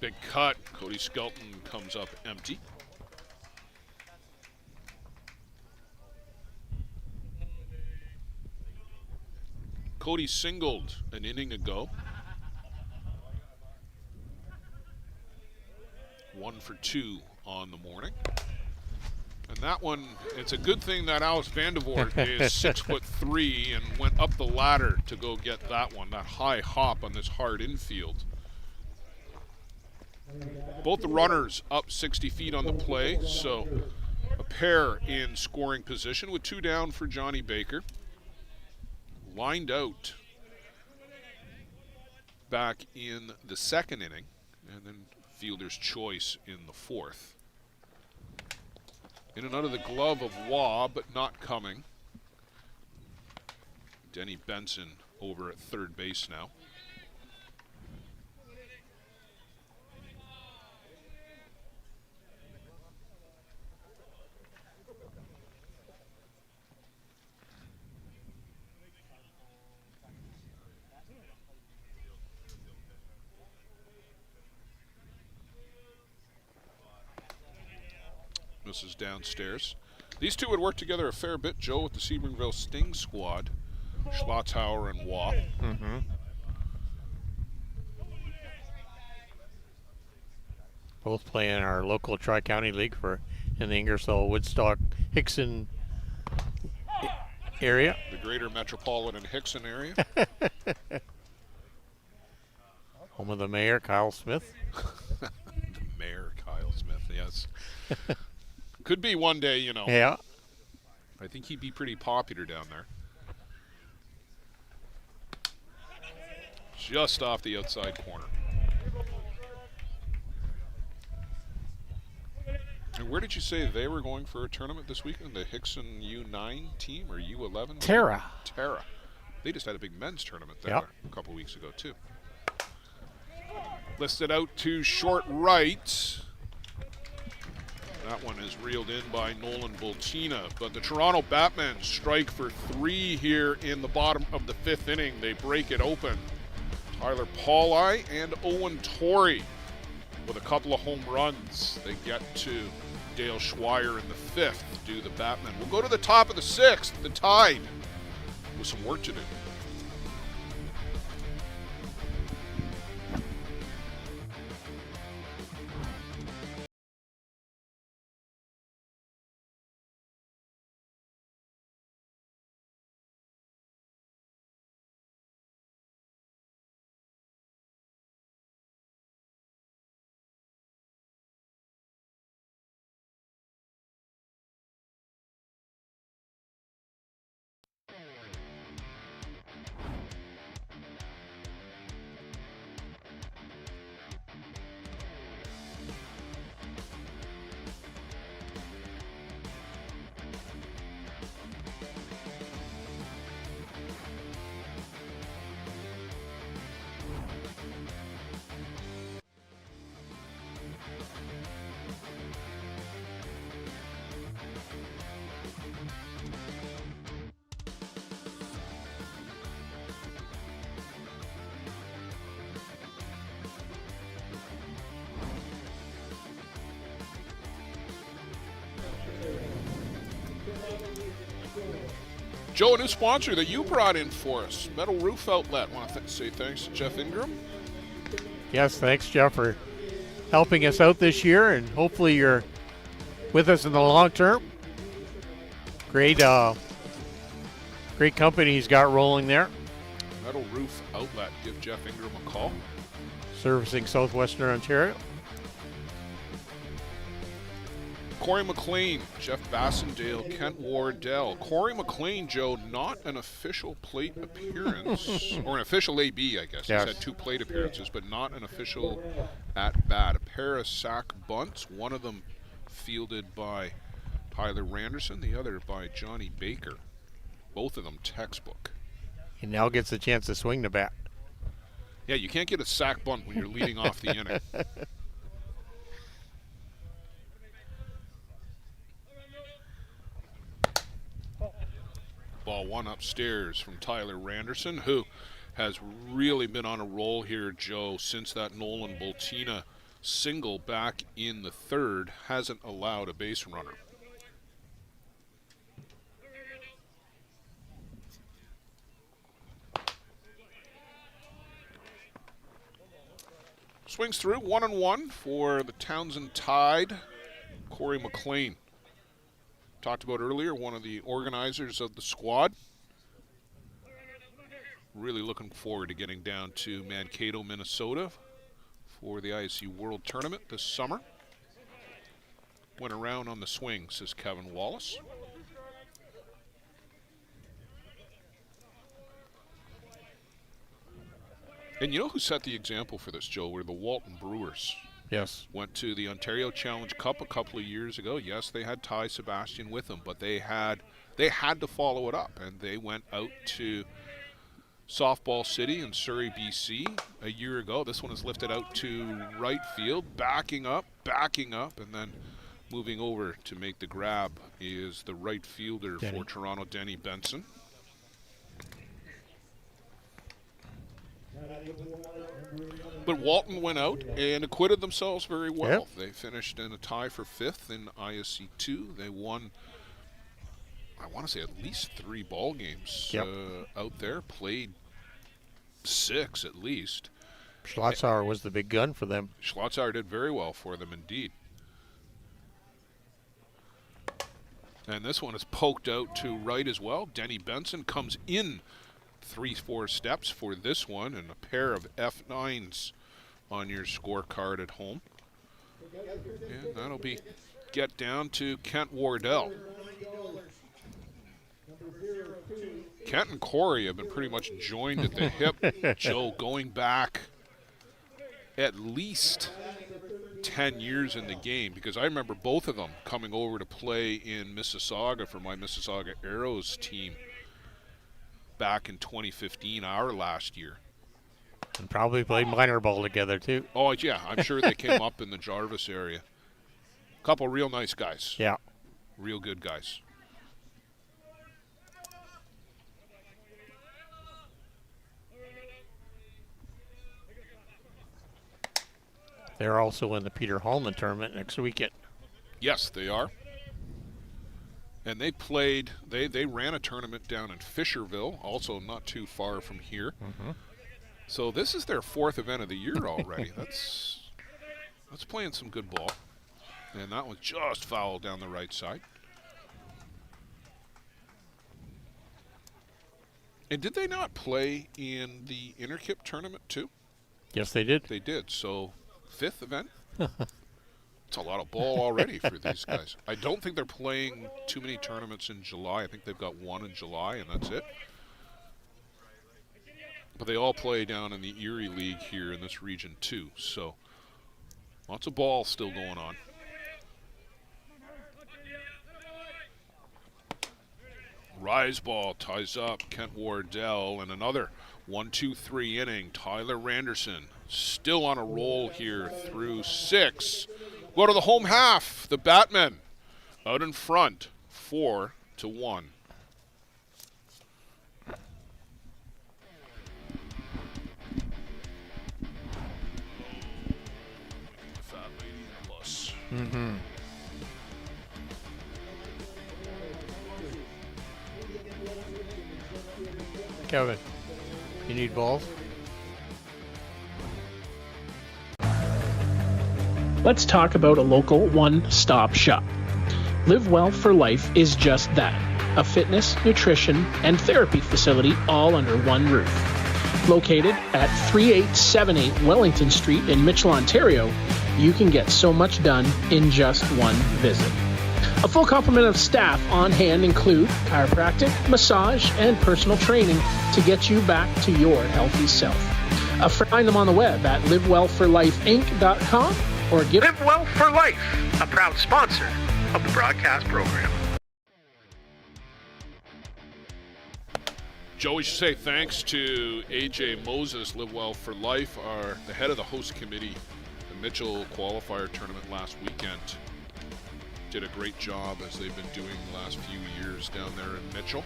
Big cut. Cody Skelton comes up empty. Cody singled an inning ago. 1 for 2 on the morning. And that one, it's a good thing that Alice Vandevoort is 6'3" and went up the ladder to go get that one, that high hop on this hard infield. Both the runners up 60 feet on the play, so a pair in scoring position with 2 down for Johnny Baker. Lined out back in the 2nd inning, and then fielder's choice in the 4th. In and out of the glove of Waugh, but not coming. Denny Benson over at third base now. This is downstairs. These two would work together a fair bit, Joe, with the Sebringville Sting squad. Schlotzauer and Waugh. Mm-hmm. Both play in our local Tri-County League in the Ingersoll, Woodstock, Hickson area. The greater metropolitan Hickson area. Home of the mayor, Kyle Smith. The mayor, Kyle Smith, yes. Could be one day, you know. Yeah. I think he'd be pretty popular down there. Just off the outside corner. And where did you say they were going for a tournament this weekend? The Hickson U9 team or U11? Tara. Tara. They just had a big men's tournament there a couple weeks ago, too. Listed out to short right. That one is reeled in by Nolan Bultina. But the Toronto Batmen strike for 3 here in the bottom of the 5th inning. They break it open. Tyler Pauli and Owen Torrey with a couple of home runs. They get to Dale Schweier in the 5th, do the Batmen. We'll go to the top of the 6th, the Tide, with some work to do. Joe, a new sponsor that you brought in for us, Metal Roof Outlet. Want to say thanks to Jeff Ingram. Yes, thanks, Jeff, for helping us out this year, and hopefully you're with us in the long term. Great company he's got rolling there. Metal Roof Outlet. Give Jeff Ingram a call. Servicing southwestern Ontario. Corey McLean, Jeff Bassendale, Kent Wardell. Corey McLean, Joe, not an official plate appearance, or an official AB, I guess. Yes. He's had 2 plate appearances, but not an official at bat. A pair of sack bunts, one of them fielded by Tyler Randerson, the other by Johnny Baker. Both of them textbook. He now gets a chance to swing the bat. Yeah, you can't get a sack bunt when you're leading off the inning. Ball one upstairs from Tyler Randerson, who has really been on a roll here, Joe, since that Nolan Boltina single back in the 3rd. Hasn't allowed a base runner. Swings through, 1-1 for the Townsend Tide. Corey McLean, talked about earlier, one of the organizers of the squad. Really looking forward to getting down to Mankato, Minnesota for the ISC World Tournament this summer. Went around on the swing, says Kevin Wallace. And you know who set the example for this, Joe? Were the Walton Brewers. Yes. Went to the Ontario Challenge Cup a couple of years ago. Yes, they had Ty Sebastian with them, but they had to follow it up, and they went out to Softball City in Surrey, BC a year ago. This one is lifted out to right field, backing up, and then moving over to make the grab is the right fielder for Toronto, Denny Benson. But Walton went out and acquitted themselves very well. Yep. They finished in a tie for 5th in ISC 2. They won, I want to say, at least 3 ball games out there. Played 6 at least. Schlotzauer was the big gun for them. Schlotzauer did very well for them indeed. And this one is poked out to right as well. Denny Benson comes in 3-4 steps for this one, and a pair of F9s on your scorecard at home. And that'll be get down to Kent Wardell. Kent and Corey have been pretty much joined at the hip, Joe, going back at least 10 years in the game, because I remember both of them coming over to play in Mississauga for my Mississauga Arrows team back in 2015, our last year. And probably played minor ball together, too. Oh, yeah, I'm sure they came up in the Jarvis area. Couple real nice guys. Yeah. Real good guys. They're also in the Peter Hallman tournament next weekend. Yes, they are. And they played, they ran a tournament down in Fisherville, also not too far from here. Mm-hmm. So this is their 4th event of the year already. That's playing some good ball. And that one just fouled down the right side. And did they not play in the Interkip tournament too? Yes, they did. They did. So 5th event. It's a lot of ball already for these guys. I don't think they're playing too many tournaments in July. I think they've got 1 in July, and that's it. But they all play down in the Erie League here in this region too. So lots of ball still going on. Rise ball ties up Kent Wardell, and another 1-2-3 inning. Tyler Randerson still on a roll here through 6. Go to the home half. The Batmen out in front, 4-1. Fat Lady Plus. Mm-hmm. Kevin, you need balls? Let's talk about a local one-stop shop. Live Well for Life is just that, a fitness, nutrition, and therapy facility all under one roof. Located at 3878 Wellington Street in Mitchell, Ontario, you can get so much done in just one visit. A full complement of staff on hand include chiropractic, massage, and personal training to get you back to your healthy self. Find them on the web at livewellforlifeinc.com or give Live Well for Life, a proud sponsor of the broadcast program. Joey should say thanks to AJ Moses, Live Well for Life, the head of the host committee, the Mitchell qualifier tournament last weekend. Did a great job as they've been doing the last few years down there in Mitchell.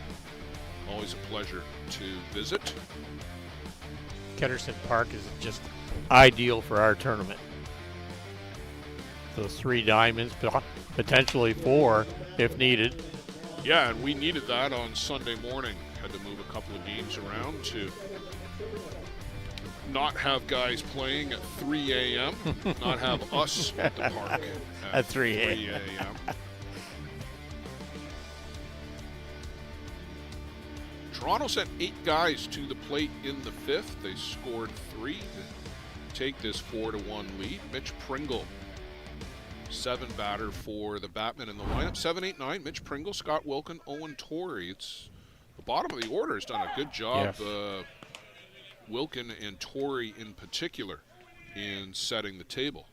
Always a pleasure to visit. Ketterson Park is just ideal for our tournament. Those 3 diamonds, potentially 4 if needed. Yeah, and we needed that on Sunday morning. Had to move a couple of games around to not have guys playing at 3 a.m., not have us at the park at 3 a.m. Toronto sent 8 guys to the plate in the 5th. They scored 3 to take this 4-1 lead. Mitch Pringle, 7 batter for the Batmen in the lineup. 7, 8, 9. Mitch Pringle, Scott Wilkin, Owen Torrey. It's the bottom of the order has done a good job. Yes. Wilkin and Torrey in particular in setting the table.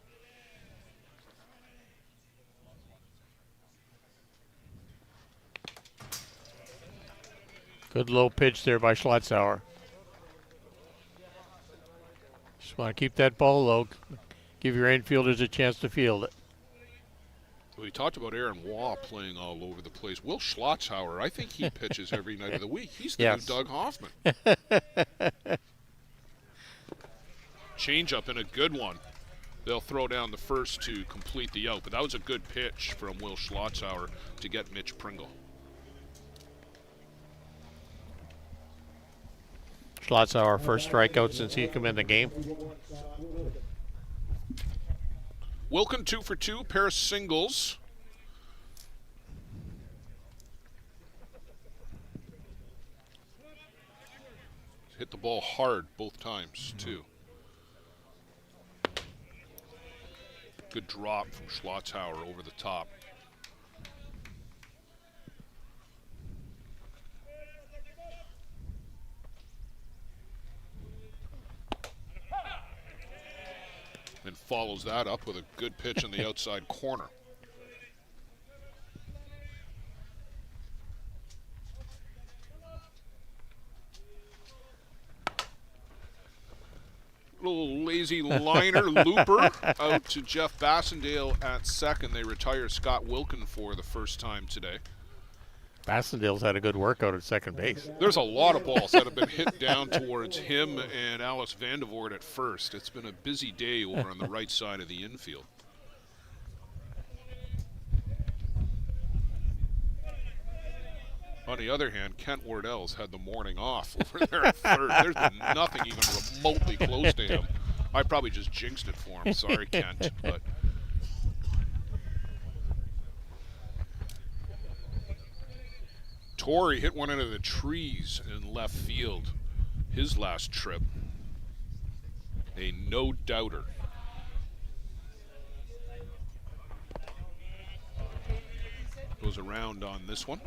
Good low pitch there by Schlotzauer. Just want to keep that ball low. Give your infielders a chance to field it. We talked about Aaron Waugh playing all over the place. Will Schlotzauer, I think he pitches every night of the week. He's the new Doug Hoffman. Change-up and a good one. They'll throw down the first to complete the out, but that was a good pitch from Will Schlotzauer to get Mitch Pringle. Schlotzauer, first strikeout since he come in the game. Wilkin 2 for 2, pair of singles. Hit the ball hard both times, too. Good drop from Schlotzauer over the top. And follows that up with a good pitch in the outside corner. Little lazy liner looper out to Jeff Bassendale at second. They retire Scott Wilkin for the first time today. Bassendale's had a good workout at second base. There's a lot of balls that have been hit down towards him and Alice Vandevoort at first. It's been a busy day over on the right side of the infield. On the other hand, Kent Wardell's had the morning off over there at third. There's been nothing even remotely close to him. I probably just jinxed it for him. Sorry, Kent. But Torrey hit one into the trees in left field his last trip. A no-doubter. Goes around on this one.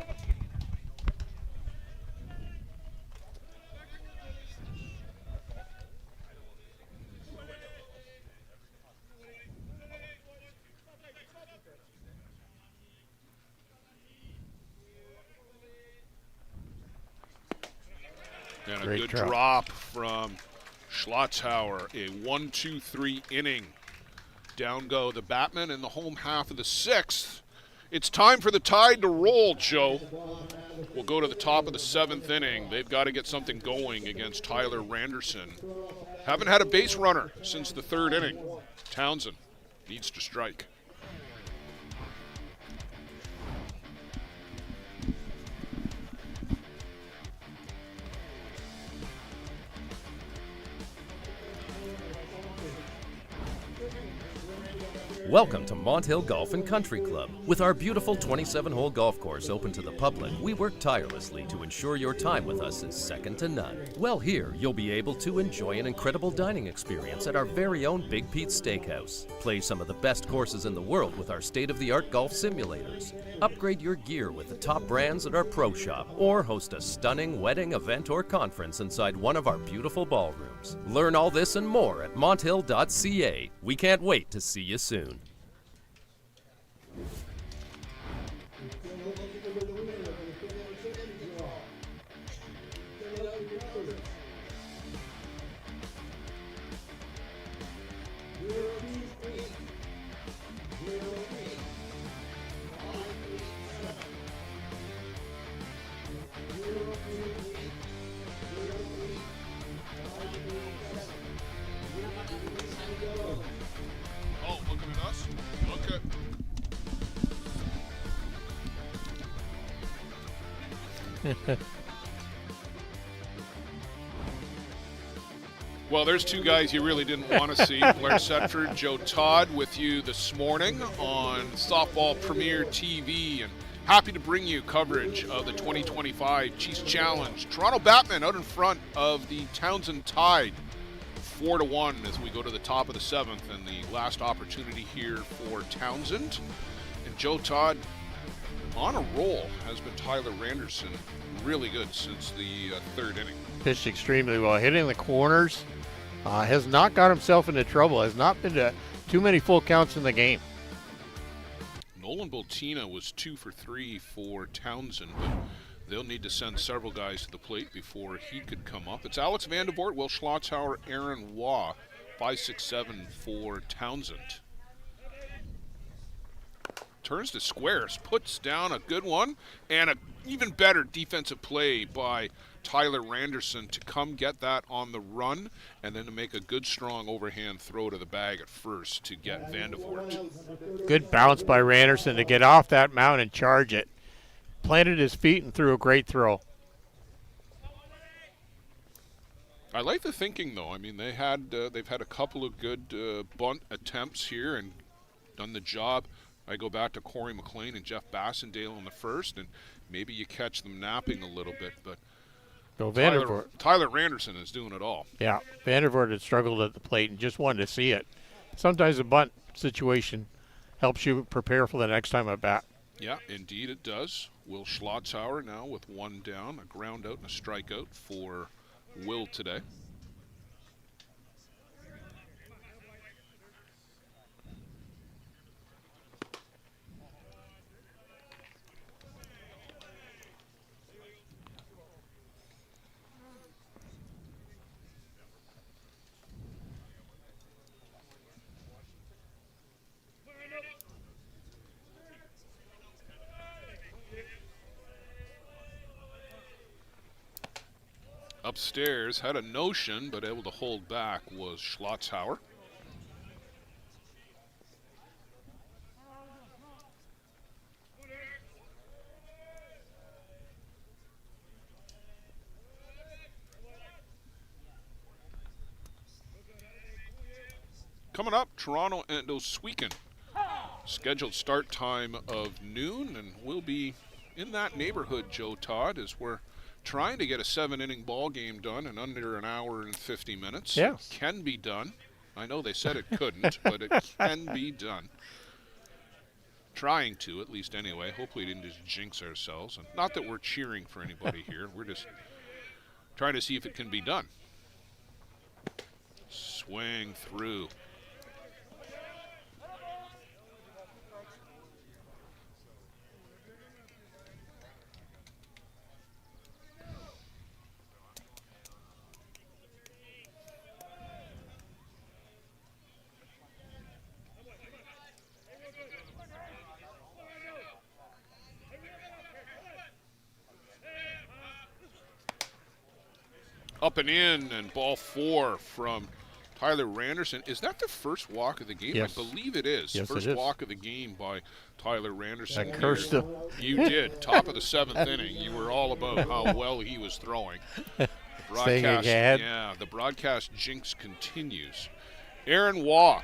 And a good drop from Schlotzauer. A 1-2-3 inning. Down go the Batmen in the home half of the 6th. It's time for the Tide to roll, Joe. We'll go to the top of the 7th inning. They've got to get something going against Tyler Randerson. Haven't had a base runner since the 3rd inning. Townsend needs to strike. Welcome to Mont Hill Golf and Country Club. With our beautiful 27-hole golf course open to the public, we work tirelessly to ensure your time with us is second to none. Well, here you'll be able to enjoy an incredible dining experience at our very own Big Pete's Steakhouse. Play some of the best courses in the world with our state-of-the-art golf simulators. Upgrade your gear with the top brands at our pro shop, or host a stunning wedding, event, or conference inside one of our beautiful ballrooms. Learn all this and more at monthill.ca. We can't wait to see you soon. Oh, looking at us? Okay. Well, there's two guys you really didn't want to see. Blair Setford, Joe Todd with you this morning on Softball Premier TV, and happy to bring you coverage of the 2025 Chiefs Challenge. Toronto Batmen out in front of the Townsend Tide, 4-1 as we go to the top of the seventh, and the last opportunity here for Townsend. And Joe Todd on a roll has been Tyler Randerson, really good since the third inning. Pitched extremely well, hitting the corners. Has not got himself into trouble. Has not been to too many full counts in the game. Nolan Bultina was 2 for 3 for Townsend, but they'll need to send several guys to the plate before he could come up. It's Alex Vandervoort, Will Schlotzhauer, Aaron Waugh, 5-6-7 for Townsend. Turns to squares, puts down a good one, and an even better defensive play by Tyler Randerson to come get that on the run, and then to make a good, strong overhand throw to the bag at first to get Vandervoort. Good bounce by Randerson to get off that mound and charge it. Planted his feet and threw a great throw. I like the thinking, though. I mean, they've had a couple of good bunt attempts here and done the job. I go back to Corey McLean and Jeff Bassendale in the first, and maybe you catch them napping a little bit, but Tyler Randerson is doing it all. Yeah, Vandervoort had struggled at the plate and just wanted to see it. Sometimes a bunt situation helps you prepare for the next time at bat. Yeah, indeed it does. Will Schlotzhauer now with one down, a ground out and a strikeout for Will today. Upstairs, had a notion, but able to hold back was Schlotzhauer. Coming up, Toronto and Oswego. Scheduled start time of noon, and we'll be in that neighborhood, Joe Todd, as we're trying to get a 7-inning ball game done in under an hour and 50 minutes. Yeah. It can be done. I know they said it couldn't, but it can be done. Trying to, at least anyway. Hopefully we didn't just jinx ourselves. And not that we're cheering for anybody here. We're just trying to see if it can be done. Swing through. Up and in, and ball 4 from Tyler Randerson. Is that the first walk of the game? Yes. I believe it is. Yes, First it is. walk of the game by Tyler Randerson. I cursed him. You did. Top of the 7th inning. You were all about how well he was throwing. Staying ahead. Yeah, the broadcast jinx continues. Aaron Waugh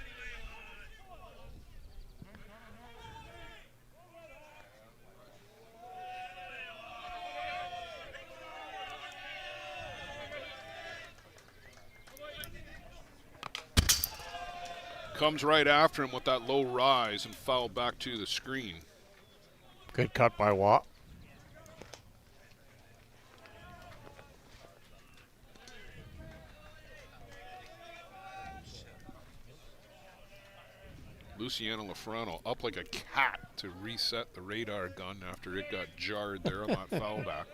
Comes right after him with that low rise and fouled back to the screen. Good cut by Watt. Luciano Lafrano up like a cat to reset the radar gun after it got jarred there on that foul back.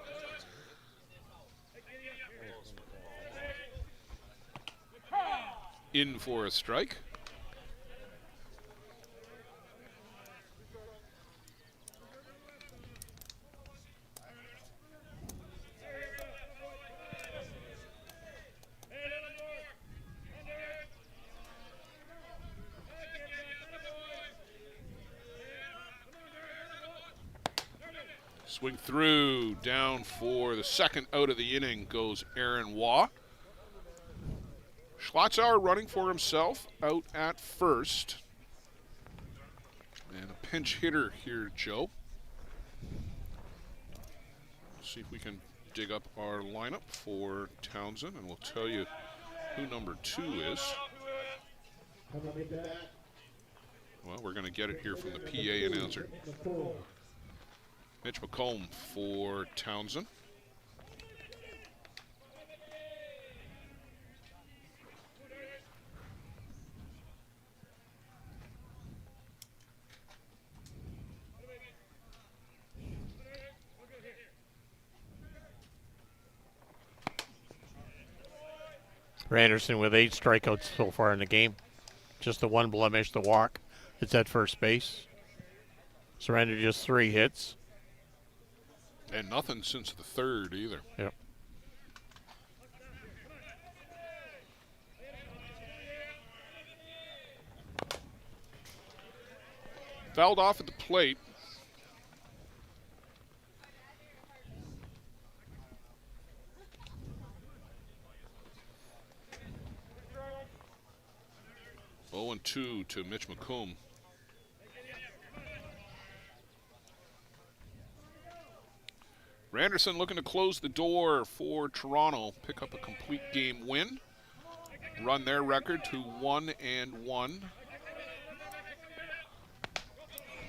In for a strike. Swing through, down for the second out of the inning goes Aaron Waugh. Schlotzower running for himself out at first. And a pinch hitter here, Joe. See if we can dig up our lineup for Townsend, and we'll tell you who number 2 is. Well, we're going to get it here from the PA announcer. Mitch McComb for Townsend. Randerson with 8 strikeouts so far in the game. Just the one blemish, the walk. It's at first base. Surrendered just 3 hits. And nothing since the third either. Yep. Fouled off at the plate. Oh, and 2 to Mitch McComb. Randerson looking to close the door for Toronto, pick up a complete game win, run their record to 1-1.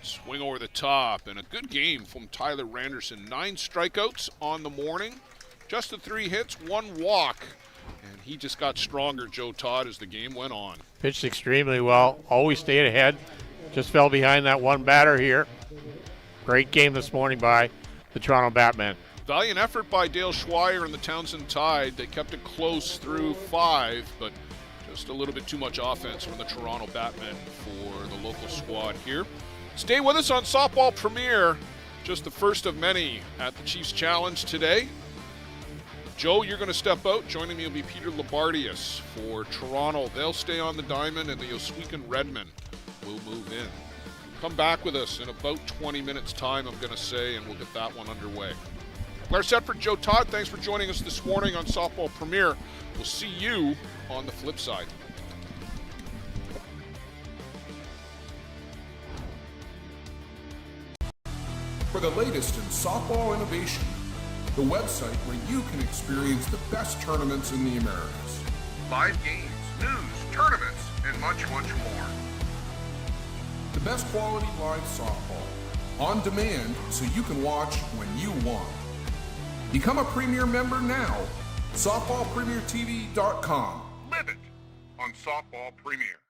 Swing over the top, and a good game from Tyler Randerson. 9 strikeouts on the morning, just the 3 hits, 1 walk, and he just got stronger, Joe Todd, as the game went on. Pitched extremely well, always stayed ahead, just fell behind that one batter here. Great game this morning by the Toronto Batmen. Valiant effort by Dale Schweier and the Townsend Tide. They kept it close through 5, but just a little bit too much offense from the Toronto Batmen for the local squad here. Stay with us on Softball Premier, just the first of many at the Chiefs Challenge today. Joe, you're going to step out. Joining me will be Peter Labardius for Toronto. They'll stay on the diamond, and the Oswegan Redmen will move in. Come back with us in about 20 minutes' time, I'm going to say, and we'll get that one underway. Claire Setford, Joe Todd, thanks for joining us this morning on Softball Premier. We'll see you on the flip side. For the latest in softball innovation, the website where you can experience the best tournaments in the Americas. Live games, news, tournaments, and much, much more. The best quality live softball, on demand so you can watch when you want. Become a Premier member now. SoftballPremierTV.com. Live it on Softball Premier.